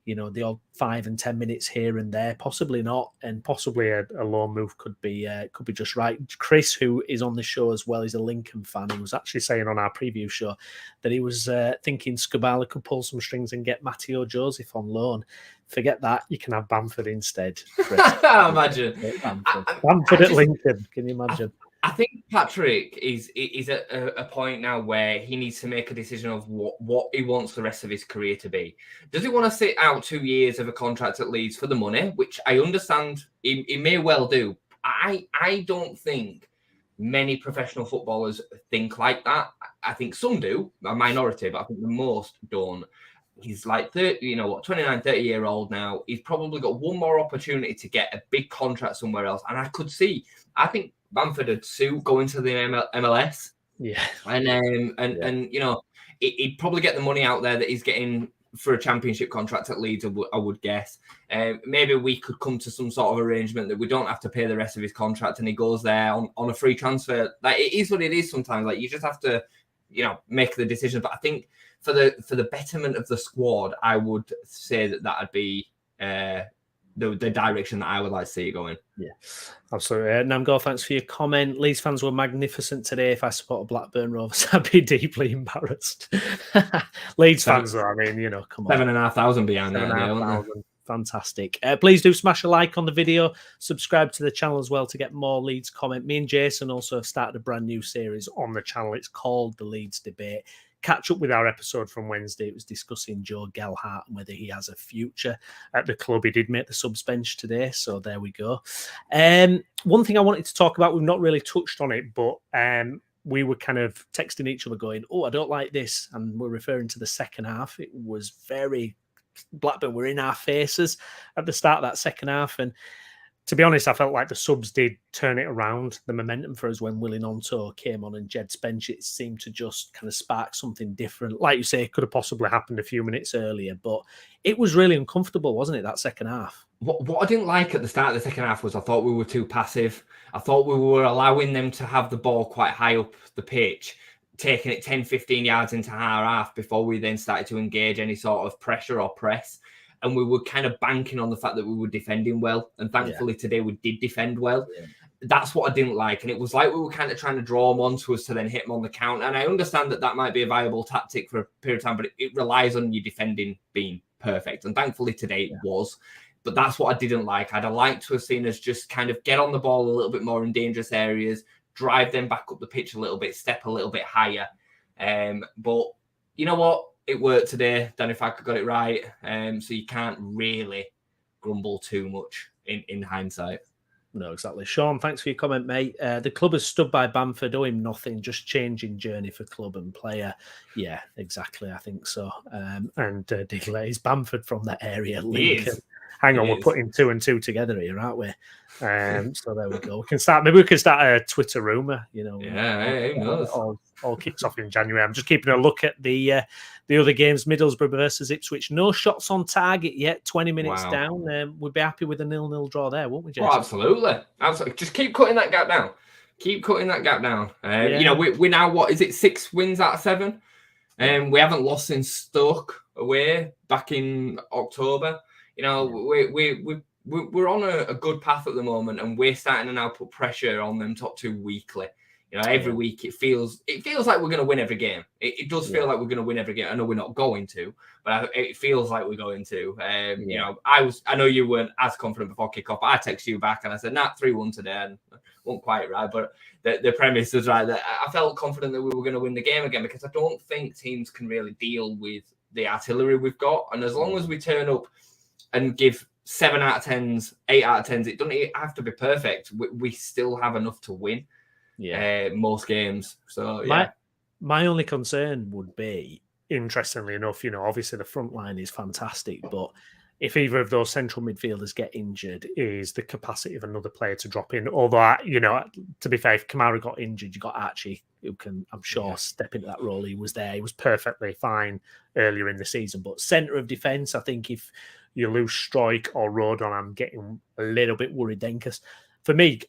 you know, the odd 5 and 10 minutes here and there? Possibly not, and possibly a loan move could be just right. Chris, who is on the show as well, is a Lincoln fan. He was actually saying on our preview show that he was thinking Skubala could pull some strings and get Mateo Joseph on loan. Forget that, you can have Bamford instead. Chris. Imagine Bamford at Lincoln. Can you imagine? I think Patrick is at a point now where he needs to make a decision of what he wants the rest of his career to be. Does he want to sit out 2 years of a contract at Leeds for the money, which I understand he may well do. I don't think many professional footballers think like that. I think some do, a minority, but I think the most don't. He's like 29, 30-year-old now. He's probably got one more opportunity to get a big contract somewhere else. And I think Bamford would suit going to the MLS. Yeah. And you know, he'd probably get the money out there that he's getting for a championship contract at Leeds, I would guess. Maybe we could come to some sort of arrangement that we don't have to pay the rest of his contract and he goes there on a free transfer. Like, it is what it is sometimes. Like, you just have to, make the decision. But I think for the betterment of the squad, I would say that'd be the direction that I would like to see it going. Yeah, absolutely. Namgor, thanks for your comment. Leeds fans were magnificent today. If I support Blackburn Rovers, I'd be deeply embarrassed. Leeds fans, though, I mean, come on. 7,500 behind that. 7,500. Fantastic. Please do smash a like on the video. Subscribe to the channel as well to get more Leeds comment. Me and Jason also have started a brand new series on the channel. It's called The Leeds Debate. Catch up with our episode from Wednesday. It was discussing Joe Gelhardt and whether he has a future at the club. He did make the subs bench today, so there we go. One thing I wanted to talk about, we've not really touched on it, but we were kind of texting each other going, I don't like this. And we're referring to the second half. It was very... Blackburn were in our faces at the start of that second half. And to be honest, I felt like the subs did turn it around. The momentum for us when Willie Gnonto came on and Jed Spence, it seemed to just kind of spark something different. Like you say, it could have possibly happened a few minutes earlier, but it was really uncomfortable, wasn't it, that second half? What I didn't like at the start of the second half was I thought we were too passive. I thought we were allowing them to have the ball quite high up the pitch, taking it 10, 15 yards into our half before we then started to engage any sort of pressure or press. And we were kind of banking on the fact that we were defending well. And thankfully today we did defend well. Yeah. That's what I didn't like. And it was like we were kind of trying to draw them onto us to then hit them on the counter. And I understand that might be a viable tactic for a period of time, but it relies on your defending being perfect. And thankfully today it was. But that's what I didn't like. I'd have liked to have seen us just kind of get on the ball a little bit more in dangerous areas, drive them back up the pitch a little bit, step a little bit higher. But you know what? It worked today. Danny Falk got it right. So you can't really grumble too much in hindsight. No, exactly. Sean, thanks for your comment, mate. The club has stood by Bamford, owe him nothing, just changing journey for club and player. Yeah, exactly. I think so. And Diggler is Bamford from that area. Lincoln. Hang on, we're putting 2 and 2 together here, aren't we? So there we go. Maybe we can start a Twitter rumor. All kicks off in January. I'm just keeping a look at the other games. Middlesbrough versus Ipswich. No shots on target yet. 20 minutes down. We'd be happy with a 0-0 draw there, won't we, Jason? Oh, absolutely. Just keep cutting that gap down. We're now, what is it, 6 wins out of 7? We haven't lost since Stoke away back in October. We're on a good path at the moment, and we're starting to now put pressure on them top 2 weekly. Every week it feels like we're going to win every game. It does feel like we're going to win every game. I know we're not going to, but it feels like we're going to. I know you weren't as confident before kickoff, but I texted you back and I said, 3-1 today, and I wasn't quite right, but the premise was right. That I felt confident that we were going to win the game again, because I don't think teams can really deal with the artillery we've got, and as long as we turn up and give 7 out of 10s, 8 out of 10s, it doesn't have to be perfect. We still have enough to win. Most games. So my only concern would be, interestingly enough, obviously the front line is fantastic, but if either of those central midfielders get injured, is the capacity of another player to drop in. Although, to be fair, if Kamara got injured, you got Archie, who can, I'm sure, step into that role. He was there. He was perfectly fine earlier in the season. But centre of defence, I think if you lose Stroik or Rodon, I'm getting a little bit worried then, because for me,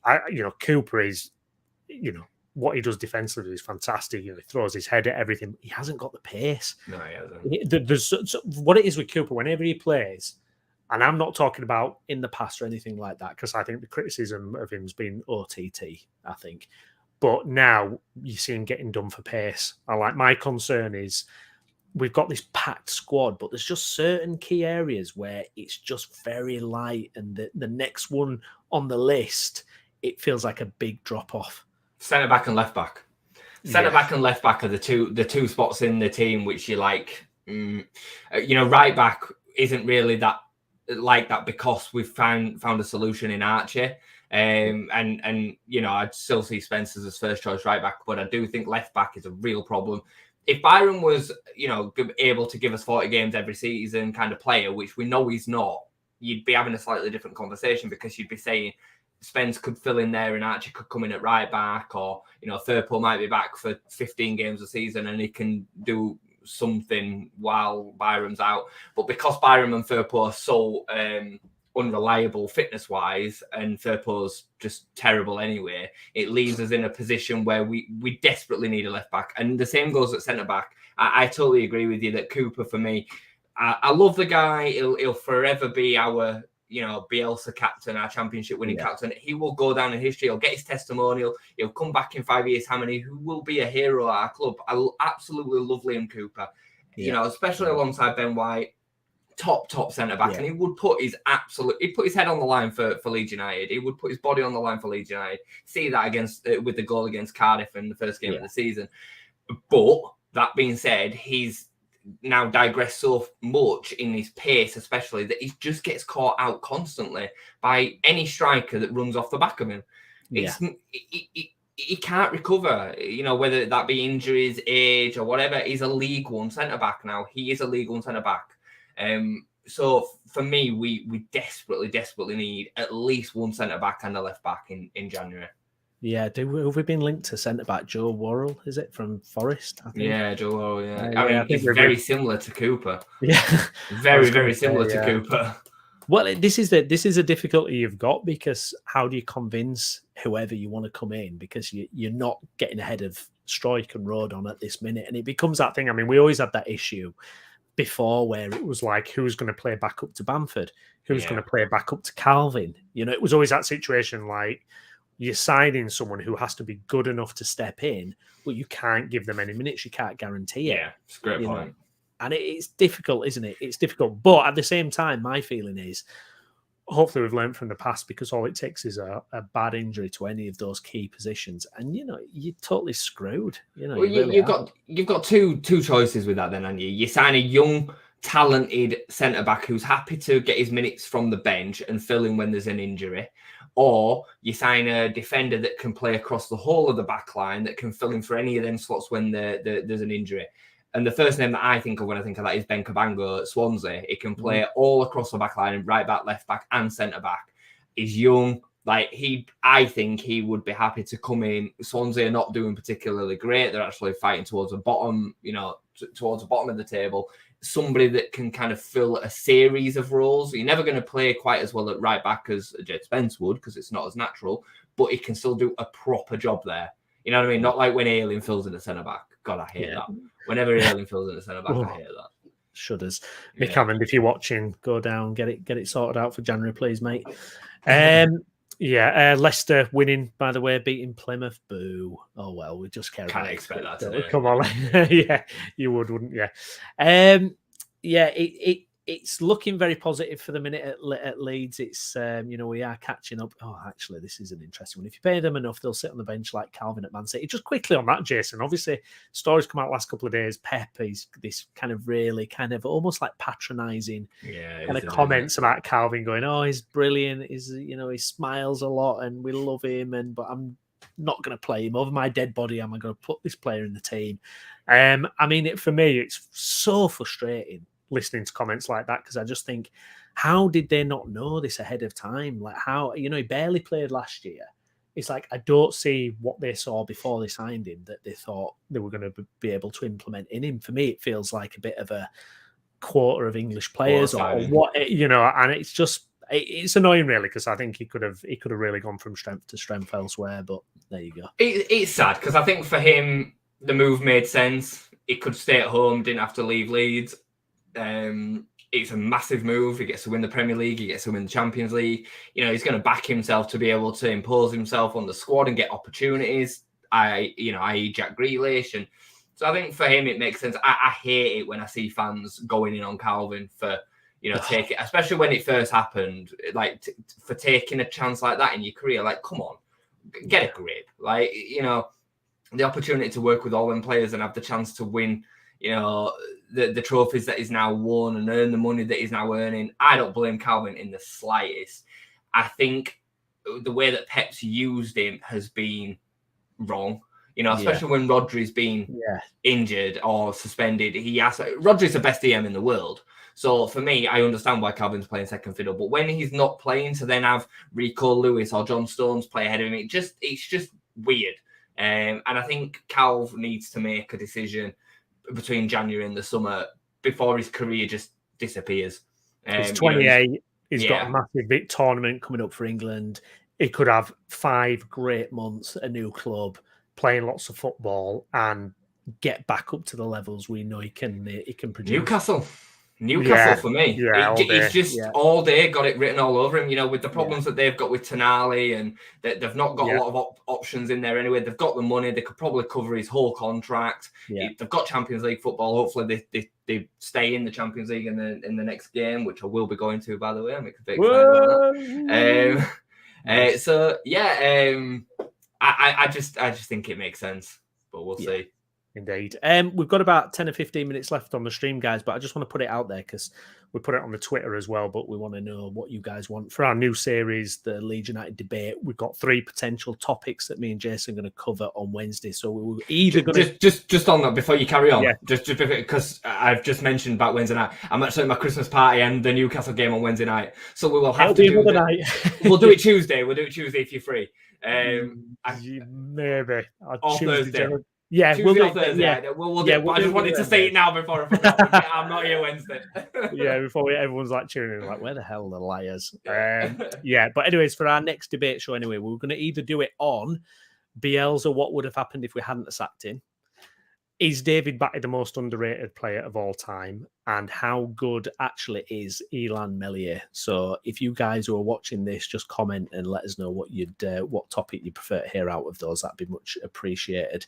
Cooper is, what he does defensively is fantastic. He throws his head at everything. He hasn't got the pace. No, he hasn't. What it is with Cooper, whenever he plays, and I'm not talking about in the past or anything like that, because I think the criticism of him has been OTT, I think. But now you see him getting done for pace. My concern is we've got this packed squad, but there's just certain key areas where it's just very light, and the next one on the list, it feels like a big drop-off. Centre back and left back. Centre back and left back are the two spots in the team which you like. Right back isn't really that like that, because we've found a solution in Archie. I'd still see Spence as his first choice right back, but I do think left back is a real problem. If Byron was, able to give us 40 games every season kind of player, which we know he's not, you'd be having a slightly different conversation, because you'd be saying Spence could fill in there and Archie could come in at right back, or, Thurple might be back for 15 games a season and he can do something while Byram's out. But because Byram and Firpo are so unreliable fitness-wise, and Firpo's just terrible anyway, it leaves us in a position where we desperately need a left-back. And the same goes at centre-back. I totally agree with you that Cooper, for me, I love the guy. He'll forever be our, Bielsa captain, our championship winning captain. He will go down in history. He'll get his testimonial. He'll come back in 5 years' time, and he will be a hero at our club. I absolutely love Liam Cooper, especially alongside Ben White, top centre back. And he would put his head on the line for Leeds United. He would put his body on the line for Leeds United. See that with the goal against Cardiff in the first game of the season. But that being said, he's now digressed so much in his pace, especially, that he just gets caught out constantly by any striker that runs off the back of him. He can't recover, whether that be injuries, age, or whatever. He's a League One centre back now. He is a League One centre back. So for me, we desperately need at least one centre back and a left back in January. Yeah, have we been linked to centre-back Joe Worrell, is it, from Forest? I think? Yeah, Joe Worrell, yeah. I mean, he's very similar to Cooper. Yeah. Very similar to Cooper. Well, this is a difficulty you've got, because how do you convince whoever you want to come in? Because you're not getting ahead of Strike and Rodon at this minute. And it becomes that thing. I mean, we always had that issue before where it was like, who's going to play back up to Bamford? Who's going to play back up to Kalvin? It was always that situation like, you're signing someone who has to be good enough to step in, but you can't give them any minutes. You can't guarantee it. Yeah, it's a great point. And it's difficult, isn't it? It's difficult. But at the same time, my feeling is, hopefully we've learned from the past, because all it takes is a bad injury to any of those key positions, and you're totally screwed. Well, you've got two choices with that then, and you sign a young, talented centre back who's happy to get his minutes from the bench and fill in when there's an injury, or you sign a defender that can play across the whole of the back line, that can fill in for any of them slots when there's an injury. And the first name that I think of when I think of that is Ben Cabango at Swansea. He can play all across the back line, right back, left back, and centre back. He's young. I think he would be happy to come in. Swansea are not doing particularly great. They're actually fighting towards the bottom, towards the bottom of the table. Somebody that can kind of fill a series of roles. You're never going to play quite as well at right back as Jed Spence would, because it's not as natural, but he can still do a proper job there. You know what I mean? Not like when Ayling fills in a centre back. God, I hate that. Whenever Ayling fills in a centre back, I hate that. Shudders. Mick Hammond, if you're watching, go down, get it sorted out for January, please, mate. Leicester winning, by the way, beating Plymouth. Boo. Oh, well, we just care Can't about expect that today. Come on. Yeah, you would, wouldn't you? It's looking very positive for the minute at Leeds. It's, we are catching up. Oh, actually, this is an interesting one. If you pay them enough, they'll sit on the bench like Kalvin at Man City. Just quickly on that, Jason, obviously, stories come out last couple of days. Pep is this kind of really almost like patronising kind of comments about Kalvin, going, oh, he's brilliant. He smiles a lot and we love him. But I'm not going to play him. Over my dead body, am I going to put this player in the team? For me, it's so frustrating listening to comments like that, because I just think, how did they not know this ahead of time? Like, how, he barely played last year. It's like, I don't see what they saw before they signed him that they thought they were going to be able to implement in him. For me, it feels like a bit of a quarter of English players or what, and it's annoying really, because I think he could have really gone from strength to strength elsewhere, but there you go. It's sad, because I think for him, the move made sense. He could stay at home, didn't have to leave Leeds. It's a massive move. He gets to win the Premier League. He gets to win the Champions League. He's going to back himself to be able to impose himself on the squad and get opportunities. I.e. Jack Grealish. And so I think for him, it makes sense. I hate it when I see fans going in on Kalvin for, take it, especially when it first happened, like for taking a chance like that in your career. Like, come on, get a grip. Like, the opportunity to work with all them players and have the chance to win, the trophies that he's now won and earn the money that he's now earning. I don't blame Kalvin in the slightest. I think the way that Pep's used him has been wrong. Especially when Rodri's been injured or suspended. Rodri's the best DM in the world. So for me, I understand why Kalvin's playing second fiddle. But when he's not playing, to then have Rico Lewis or John Stones play ahead of him, it's just weird. And I think Calv needs to make a decision between January and the summer before his career just disappears. He's 28. He's got a massive big tournament coming up for England. He could have 5 great months at a new club, playing lots of football, and get back up to the levels we know he can produce. Newcastle for me. He's just all day got it written all over him, with the problems that they've got with Tonali, and they've not got a lot of options in there anyway. They've got the money. They could probably cover his whole contract. They've got Champions League football. Hopefully they stay in the Champions League in the next game, which I will be going to, by the way. I'm excited about that. I just think it makes sense, but we'll see. Indeed. We've got about 10 or 15 minutes left on the stream, guys, but I just want to put it out there because we put it on the Twitter as well, but we want to know what you guys want. For our new series, the Leeds United debate, we've got 3 potential topics that me and Jason are going to cover on Wednesday. So we will either going to... Just on that, before you carry on, just because I've just mentioned about Wednesday night, I'm actually at my Christmas party and the Newcastle game on Wednesday night. So we will have to do another night. We'll do it Tuesday. We'll do it Tuesday if you're free. Maybe. Or Thursday. Yeah, Tuesday or Thursday. We'll do it. I just wanted to say it now before I forgot. I'm not here Wednesday. Before everyone's like tuning in, like, where the hell are the liars? But anyways, for our next debate show, anyway, we're going to either do it on Bielsa, what would have happened if we hadn't sacked him? Is David Batty the most underrated player of all time? And how good actually is Ilan Meslier? So if you guys who are watching this, just comment and let us know what what topic you prefer to hear out of those. That'd be much appreciated.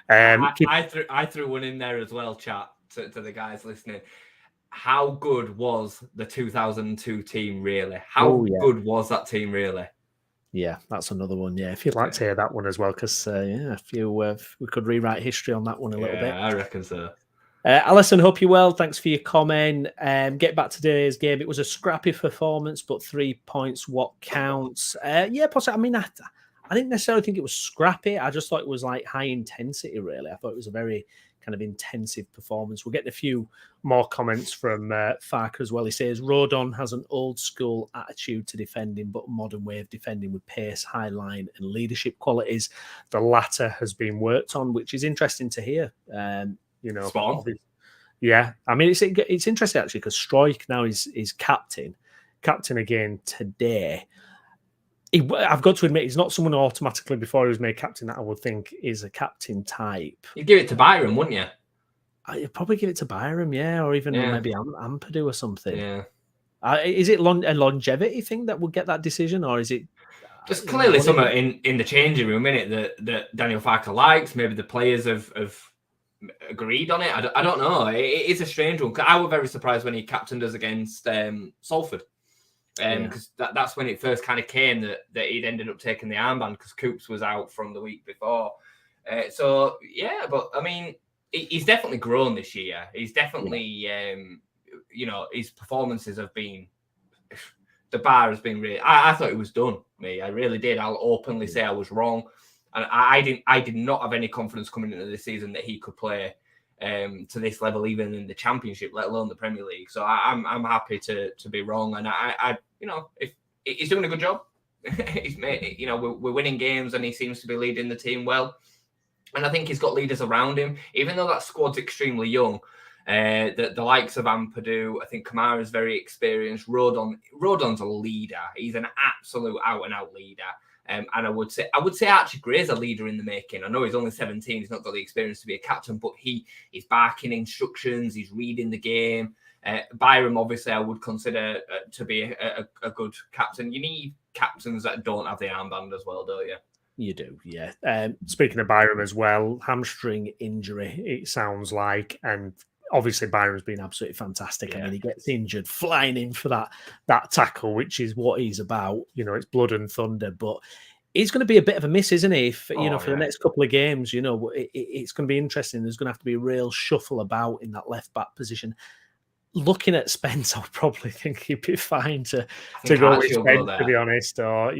I threw one in there as well, chat, to the guys listening. How good was the 2002 team really? How good was that team really? Yeah, that's another one. Yeah, if you'd like to hear that one as well, because we could rewrite history on that one a little bit. I reckon so. Alison, hope you're well. Thanks for your comment. Get back to today's game. It was a scrappy performance, but 3 points, what counts? Possibly. I mean, I didn't necessarily think it was scrappy. I just thought it was like high intensity, really. I thought it was a very kind of intensive performance. We'll get a few more comments from Farker as well. He says, Rodon has an old school attitude to defending, but a modern way of defending with pace, high line and leadership qualities. The latter has been worked on, which is interesting to hear. Yeah, I mean, it's interesting actually because Struijk now is captain again today. I've got to admit, he's not someone who automatically, before he was made captain, that I would think is a captain type. You'd give it to Byram, wouldn't you? I'd probably give it to Byram, or even maybe Ampadu or something. Yeah. Is it a longevity thing that would get that decision, or is it just clearly something in the changing room, innit, that Daniel Farker likes? Maybe the players have agreed on it. I don't know. It is a strange one. I was very surprised when he captained us against Salford. Because that's when it first kind of came that he'd ended up taking the armband because Coops was out from the week before. But I mean, he's definitely grown this year. He's definitely, his performances have been, the bar has been really, I thought it was done, I really did. I'll openly say I was wrong. And I did not have any confidence coming into this season that he could play to this level, even in the Championship, let alone the Premier League. So I'm happy to be wrong, and if he's doing a good job, we're winning games, and he seems to be leading the team well. And I think he's got leaders around him, even though that squad's extremely young. The likes of Ampadu, I think Kamara's very experienced. Rodon's a leader. He's an absolute out and out leader. And I would say Archie Gray's a leader in the making. I know he's only 17; he's not got the experience to be a captain, but he's barking instructions, he's reading the game. Byram, obviously, I would consider to be a good captain. You need captains that don't have the armband as well, don't you? You do, yeah. Speaking of Byram as well, hamstring injury, it sounds like, and obviously Byram's been absolutely fantastic. I mean, he gets injured flying in for that tackle, which is what he's about. It's blood and thunder, but he's going to be a bit of a miss, isn't he? For the next couple of games, it's going to be interesting. There's going to have to be a real shuffle about in that left back position. Looking at Spence, I would probably think he'd be fine to go with Spence, to be honest. Or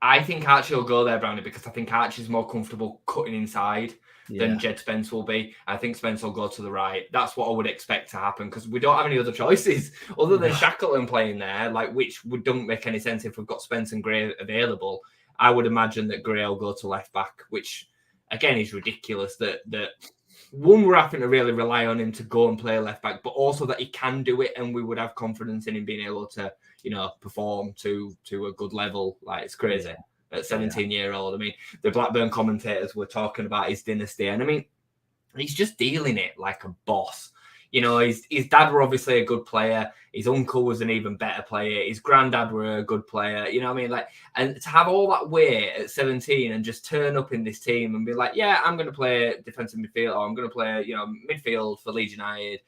I think Archie will go there, Brownie, because I think Archie's more comfortable cutting inside than Jed Spence will be. I think Spence will go to the right. That's what I would expect to happen because we don't have any other choices other than Shackleton playing there, which don't make any sense if we've got Spence and Gray available. I would imagine that Gray will go to left back, which again is ridiculous that one, we're having to really rely on him to go and play left back, but also that he can do it, and we would have confidence in him being able to, perform to a good level. Like, it's crazy at 17-year-old. I mean, the Blackburn commentators were talking about his dynasty, and I mean, he's just dealing it like a boss. His dad were obviously a good player. His uncle was an even better player. His granddad were a good player. You know what I mean? Like, and to have all that weight at 17 and just turn up in this team and be like, yeah, I'm going to play defensive midfield, or I'm going to play, midfield for Leeds United.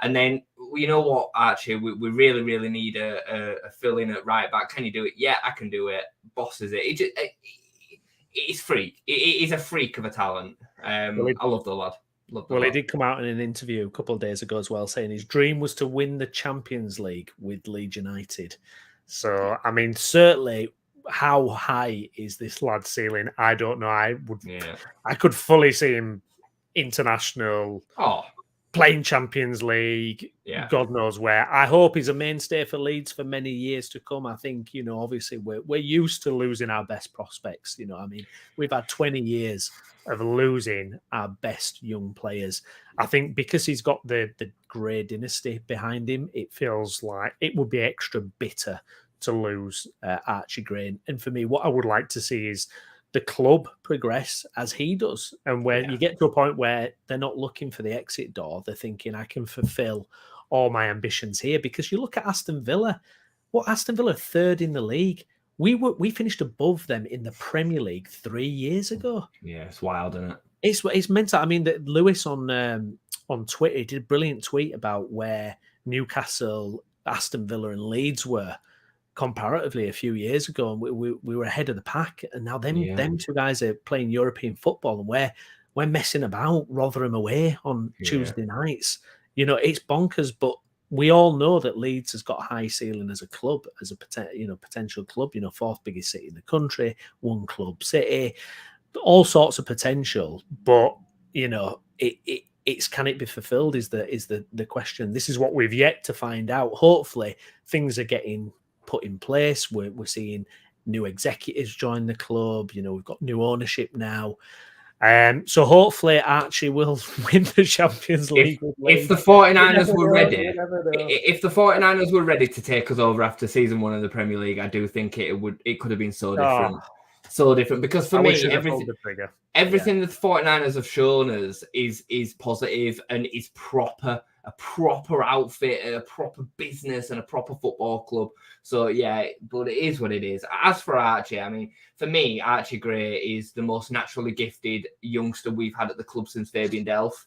And then, you know what, Archie, we really, really need a fill-in at right back. Can you do it? Yeah, I can do it. Bosses it. It's freak. It is a freak of a talent. I love the lad. Well, he did come out in an interview a couple of days ago as well, saying his dream was to win the Champions League with Leeds United. So, I mean, certainly, how high is this lad's ceiling? I don't know. I could fully see him international, playing Champions League, God knows where. I hope he's a mainstay for Leeds for many years to come. I think, obviously we're used to losing our best prospects. I mean, we've had 20 years of losing our best young players. I think because he's got the Grey dynasty behind him, it feels like it would be extra bitter to lose Archie Gray. And for me, what I would like to see is the club progress as he does. And when you get to a point where they're not looking for the exit door, they're thinking, I can fulfill all my ambitions here. Because you look at Aston Villa, Aston Villa third in the league. We finished above them in the Premier League 3 years ago. Yeah, it's wild, isn't it? It's mental. I mean, that Lewis on Twitter did a brilliant tweet about where Newcastle, Aston Villa, and Leeds were comparatively a few years ago, and we were ahead of the pack. And now them two guys are playing European football, and we're messing about Rotherham away on Tuesday nights. It's bonkers, but we all know that Leeds has got a high ceiling as a club, as a potential club. Fourth biggest city in the country, one club city, all sorts of potential. But it's can it be fulfilled? Is the question. This is what we've yet to find out. Hopefully, things are getting put in place. We're seeing new executives join the club. We've got new ownership now. So hopefully Archie will win the Champions League. If the 49ers were ready, if the 49ers were ready to take us over after season 1 of the Premier League, I do think it could have been so different. So different, because for me, everything that the 49ers have shown us is positive and is proper. A proper outfit, a proper business, and a proper football club. So, but it is what it is. As for Archie, I mean, for me, Archie Gray is the most naturally gifted youngster we've had at the club since Fabian Delph.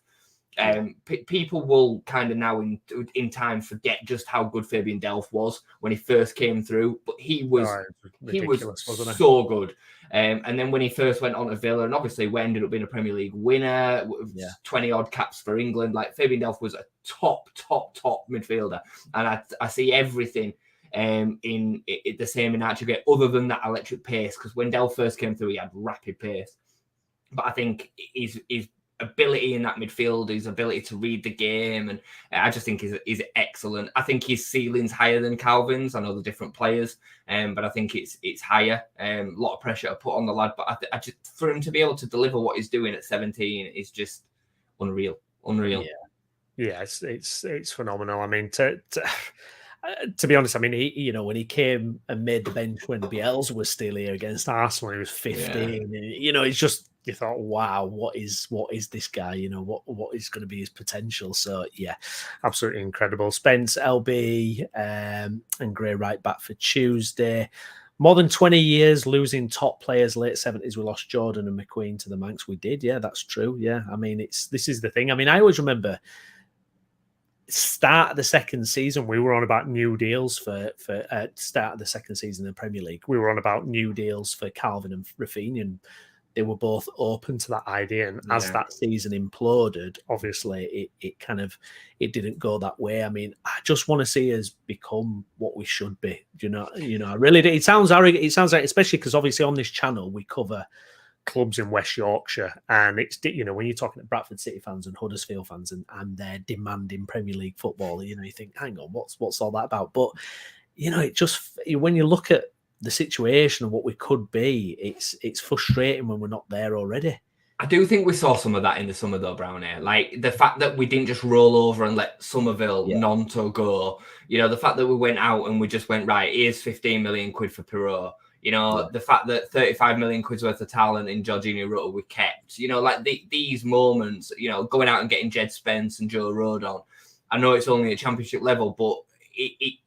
People will kind of now in time forget just how good Fabian Delph was when he first came through, but he was so good. And then when he first went on to Villa, and obviously we ended up being a Premier League winner, 20 odd caps for England. Like, Fabian Delph was a top midfielder, and I see everything in the same in Archie Gray, other than that electric pace. Because when Delph first came through, he had rapid pace, but I think his ability in that midfield, his ability to read the game, and I just think is excellent. I think his ceiling's higher than Kalvin's. I know they're different players, but I think it's higher. A lot of pressure to put on the lad, but I just, for him to be able to deliver what he's doing at 17 is just unreal. Yeah, it's phenomenal. I mean, to be honest, I mean, he, when he came and made the bench when Bielsa was still here against Arsenal, he was 15. It's just, you thought, wow, what is this guy? What is going to be his potential? So yeah, absolutely incredible. Spence, LB, and Gray right back for Tuesday. More than 20 years losing top players, late 70s. We lost Jordan and McQueen to the Manx. We did, yeah, that's true. Yeah, I mean, this is the thing. I mean, I always remember start of the second season, we were on about new deals for start of the second season in the Premier League. We were on about new deals for Kalvin and Rafinha, and they were both open to that idea. And as that season imploded, obviously it didn't go that way. I mean, I just want to see us become what we should be. I really do. It sounds arrogant. It sounds like, especially because obviously on this channel we cover clubs in West Yorkshire, and it's, when you're talking to Bradford City fans and Huddersfield fans and they're demanding Premier League football, you think, hang on, what's all that about? But it just, when you look at the situation and what we could be, it's frustrating when we're not there already. I do think we saw some of that in the summer, though, Browney. Like the fact that we didn't just roll over and let Somerville, Nonto go. You know, the fact that we went out and we just went, right, here's 15 million quid for Pirot. You know, the fact that 35 million quid's worth of talent in Jorginho Rutter we kept. You know, like these moments, you know, going out and getting Jed Spence and Joe Rodon. I know it's only at championship level, but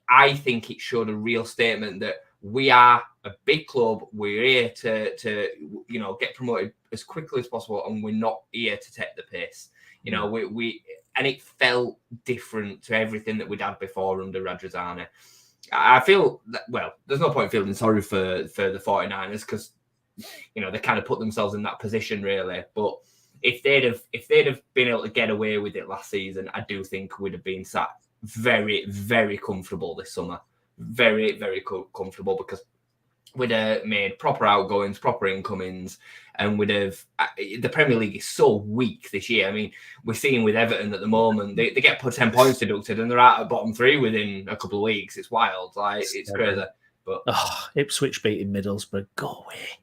I think it showed a real statement that we are a big club. We're here to you know, get promoted as quickly as possible, and we're not here to take the piss. You know, we and it felt different to everything that we'd had before under Radrizzani. I feel that, well, there's no point feeling sorry for the 49ers because, you know, they kind of put themselves in that position really. But if they'd have been able to get away with it last season, I do think we'd have been sat very, very comfortable this summer. Very, very comfortable because we'd have made proper outgoings, proper incomings, and we'd have. The Premier League is so weak this year. I mean, we're seeing with Everton at the moment, they get put 10 points deducted and they're out at bottom 3 within a couple of weeks. It's wild. Like, it's crazy. But Ipswich beating Middlesbrough. Go away.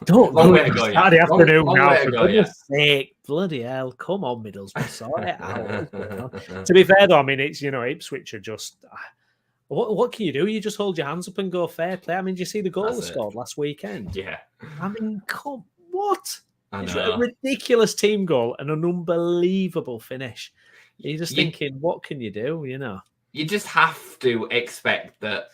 Don't long way to go, Saturday afternoon long now, for goodness sake. Bloody hell. Come on, Middlesbrough. Sort it out. To be fair, though, I mean, it's, you know, Ipswich are just... What can you do? You just hold your hands up and go fair play. I mean, did you see the goal they scored last weekend? Yeah. I mean, what? I know. It's a ridiculous team goal and an unbelievable finish. You're just thinking, what can you do, you know? You just have to expect that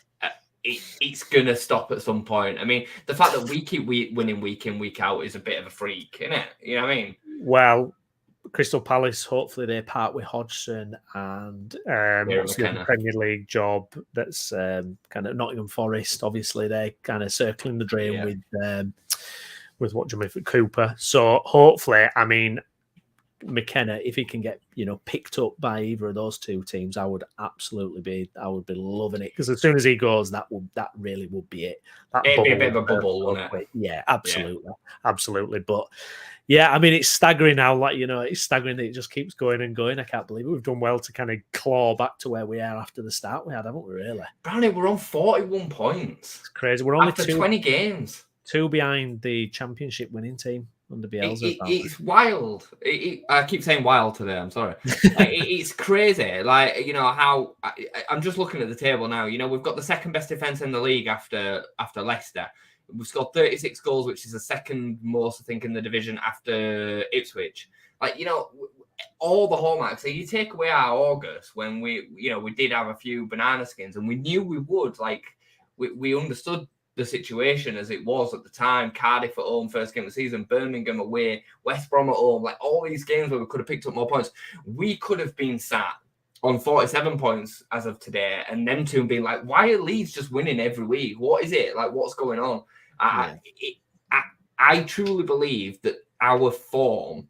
it's going to stop at some point. I mean, the fact that we keep winning week in, week out is a bit of a freak, isn't it? You know what I mean? Well, Crystal Palace, hopefully they part with Hodgson and what's the Premier League job that's kind of Nottingham Forest. Obviously, they're kind of circling the drain with what Jamaica Cooper. So hopefully, I mean, McKenna, if he can get, you know, picked up by either of those two teams, I would be loving it because as soon as he goes, that really would be it. It'd be a bit of a bubble, wouldn't it? Yeah, absolutely. But yeah, I mean, it's staggering now. Like, you know, it's staggering that it just keeps going and going. I can't believe it. We've done well to kind of claw back to where we are after the start we had, haven't we? Really, Brownie, we're on 41 points. It's crazy. We're only after 20 games, 2 behind the championship winning team. Under Bielsa, it's wild. I keep saying wild today. I'm sorry. It's crazy. Like, you know, how I'm just looking at the table now. You know, we've got the second best defense in the league after Leicester. We've scored 36 goals, which is the second most, I think, in the division after Ipswich. Like, you know, all the hallmarks. So you take away our August when we did have a few banana skins, and we knew we would. Like, we understood the situation as it was at the time. Cardiff at home, first game of the season, Birmingham away, West Brom at home, like all these games where we could have picked up more points. We could have been sat on 47 points as of today, and them two being like, why are Leeds just winning every week? What is it? Like, what's going on? I truly believe that our form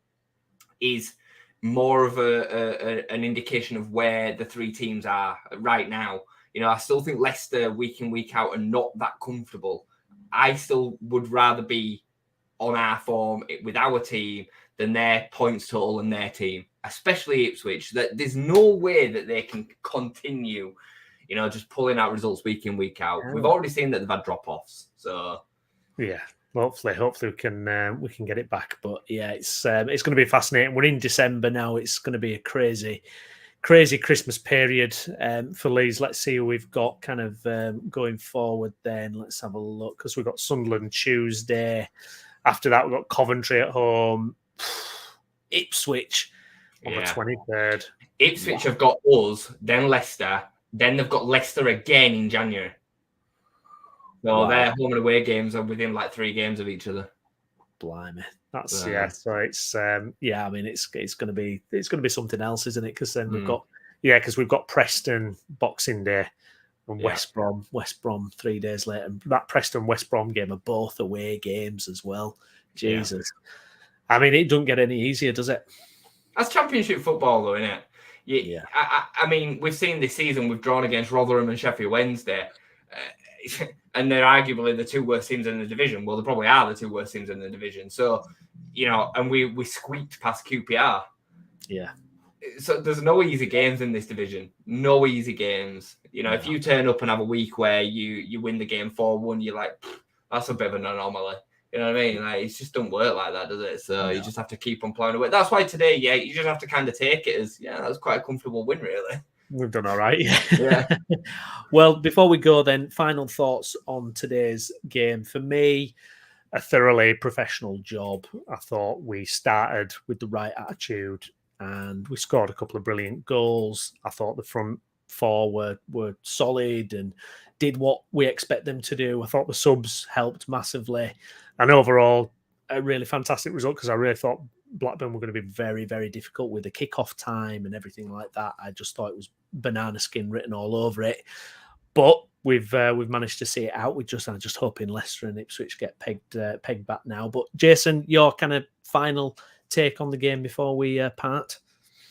is more of an indication of where the three teams are right now. You know, I still think Leicester week in, week out are not that comfortable. I still would rather be on our form with our team than their points total and their team, especially Ipswich. That there's no way that they can continue, you know, just pulling out results week in, week out. We've already seen that they've had drop-offs. So, yeah, hopefully we can get it back. But yeah, it's going to be fascinating. We're in December now. It's going to be a crazy Christmas period for Leeds. Let's see who we've got kind of going forward then. Let's have a look because we've got Sunderland Tuesday. After that, we've got Coventry at home. Ipswich on the 23rd. Ipswich have got us, then Leicester. Then they've got Leicester again in January. So their home and away games are within like 3 games of each other. Blimey. That's So it's I mean it's going to be something else, isn't it? Because then we've got Preston Boxing Day and West Brom 3 days later. And that Preston West Brom game are both away games as well. Jesus, I mean it doesn't get any easier, does it? That's Championship football, though, isn't it? I mean we've seen this season we've drawn against Rotherham and Sheffield Wednesday. And they're arguably the 2 worst teams in the division. Well, they probably are the 2 worst teams in the division. So, you know, and we squeaked past QPR. Yeah. So there's no easy games in this division. No easy games. You know, if you turn up and have a week where you win the game 4-1, you're like, that's a bit of an anomaly. You know what I mean? Like, it just don't work like that, does it? So you just have to keep on plowing away. That's why today, you just have to kind of take it as, that was quite a comfortable win, really. We've done all right. Yeah. Well, before we go then, final thoughts on today's game. For me, a thoroughly professional job. I thought we started with the right attitude and we scored a couple of brilliant goals. I thought the front four were solid and did what we expect them to do. I thought the subs helped massively. And overall, a really fantastic result because I really thought Blackburn were going to be very, very difficult with the kickoff time and everything like that. I just thought it was banana skin written all over it. But we've managed to see it out. I'm just hoping Leicester and Ipswich get pegged back now. But Jason, your kind of final take on the game before we part?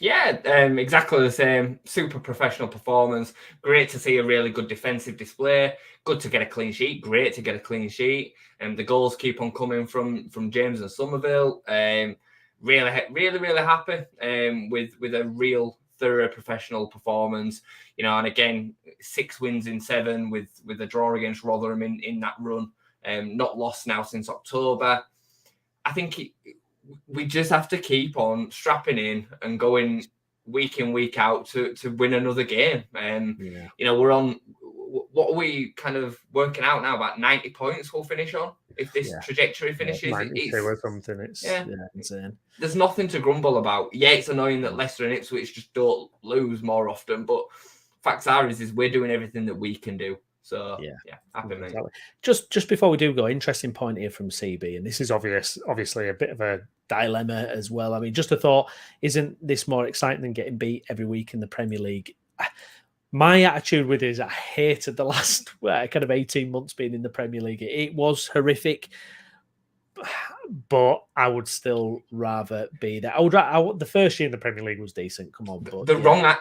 Yeah, exactly the same. Super professional performance. Great to see a really good defensive display. Good to get a clean sheet. Great to get a clean sheet. And the goals keep on coming from James and Somerville. Really happy with a real thorough professional performance. And again, 6 wins in 7 with a draw against Rotherham in that run. Not lost now since October. I think we just have to keep on strapping in and going week in, week out to win another game. We're on, what are we kind of working out now? About 90 points we'll finish on if this trajectory finishes. 92 or something. It's insane. There's nothing to grumble about. Yeah, it's annoying that Leicester and Ipswich just don't lose more often, but facts are is we're doing everything that we can do. So happy mate. Just before we do go, interesting point here from CB, and this is obviously a bit of a dilemma as well. I mean, just a thought: isn't this more exciting than getting beat every week in the Premier League? My attitude with it is I hated the last kind of 18 months being in the Premier League. It was horrific, but I would still rather be there. The first year in the Premier League was decent. Come on, but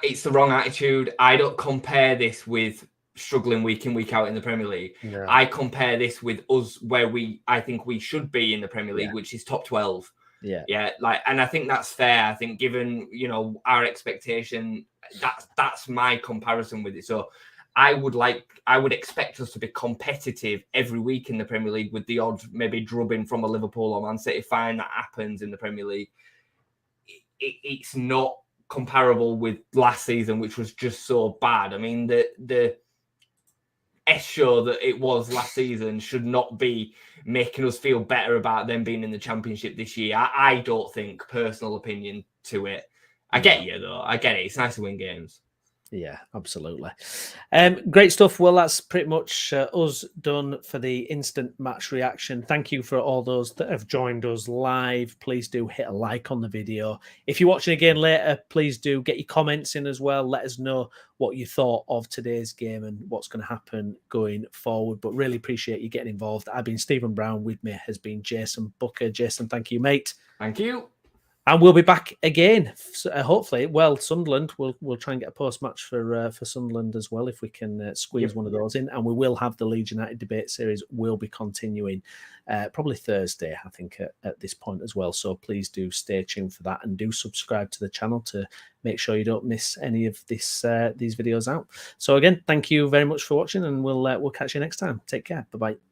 it's the wrong attitude. I don't compare this with struggling week in, week out in the Premier League. No. I compare this with us where I think we should be in the Premier League, which is top 12. And I think that's fair. I think given our expectation, that's my comparison with it. So I would expect us to be competitive every week in the Premier League with the odd maybe drubbing from a Liverpool or Man City. Fine, that happens in the Premier League. It's not comparable with last season, which was just so bad. I mean, the show that it was last season should not be making us feel better about them being in the Championship this year. I don't think, personal opinion to it. I get you though. I get it. It's nice to win games. Yeah, absolutely. Great stuff. Well, that's pretty much us done for the instant match reaction. Thank you for all those that have joined us live. Please do hit a like on the video. If you're watching again later, please do get your comments in as well. Let us know what you thought of today's game and what's going to happen going forward. But really appreciate you getting involved. I've been Stephen Brown. With me has been Jason Booker. Jason, thank you, mate. Thank you. And we'll be back again, hopefully. Well, Sunderland, we'll try and get a post-match for Sunderland as well, if we can squeeze one of those in. And we will have the Leeds United debate series will be continuing probably Thursday, I think, at this point as well. So please do stay tuned for that and do subscribe to the channel to make sure you don't miss any of these videos out. So again, thank you very much for watching, and we'll catch you next time. Take care. Bye-bye.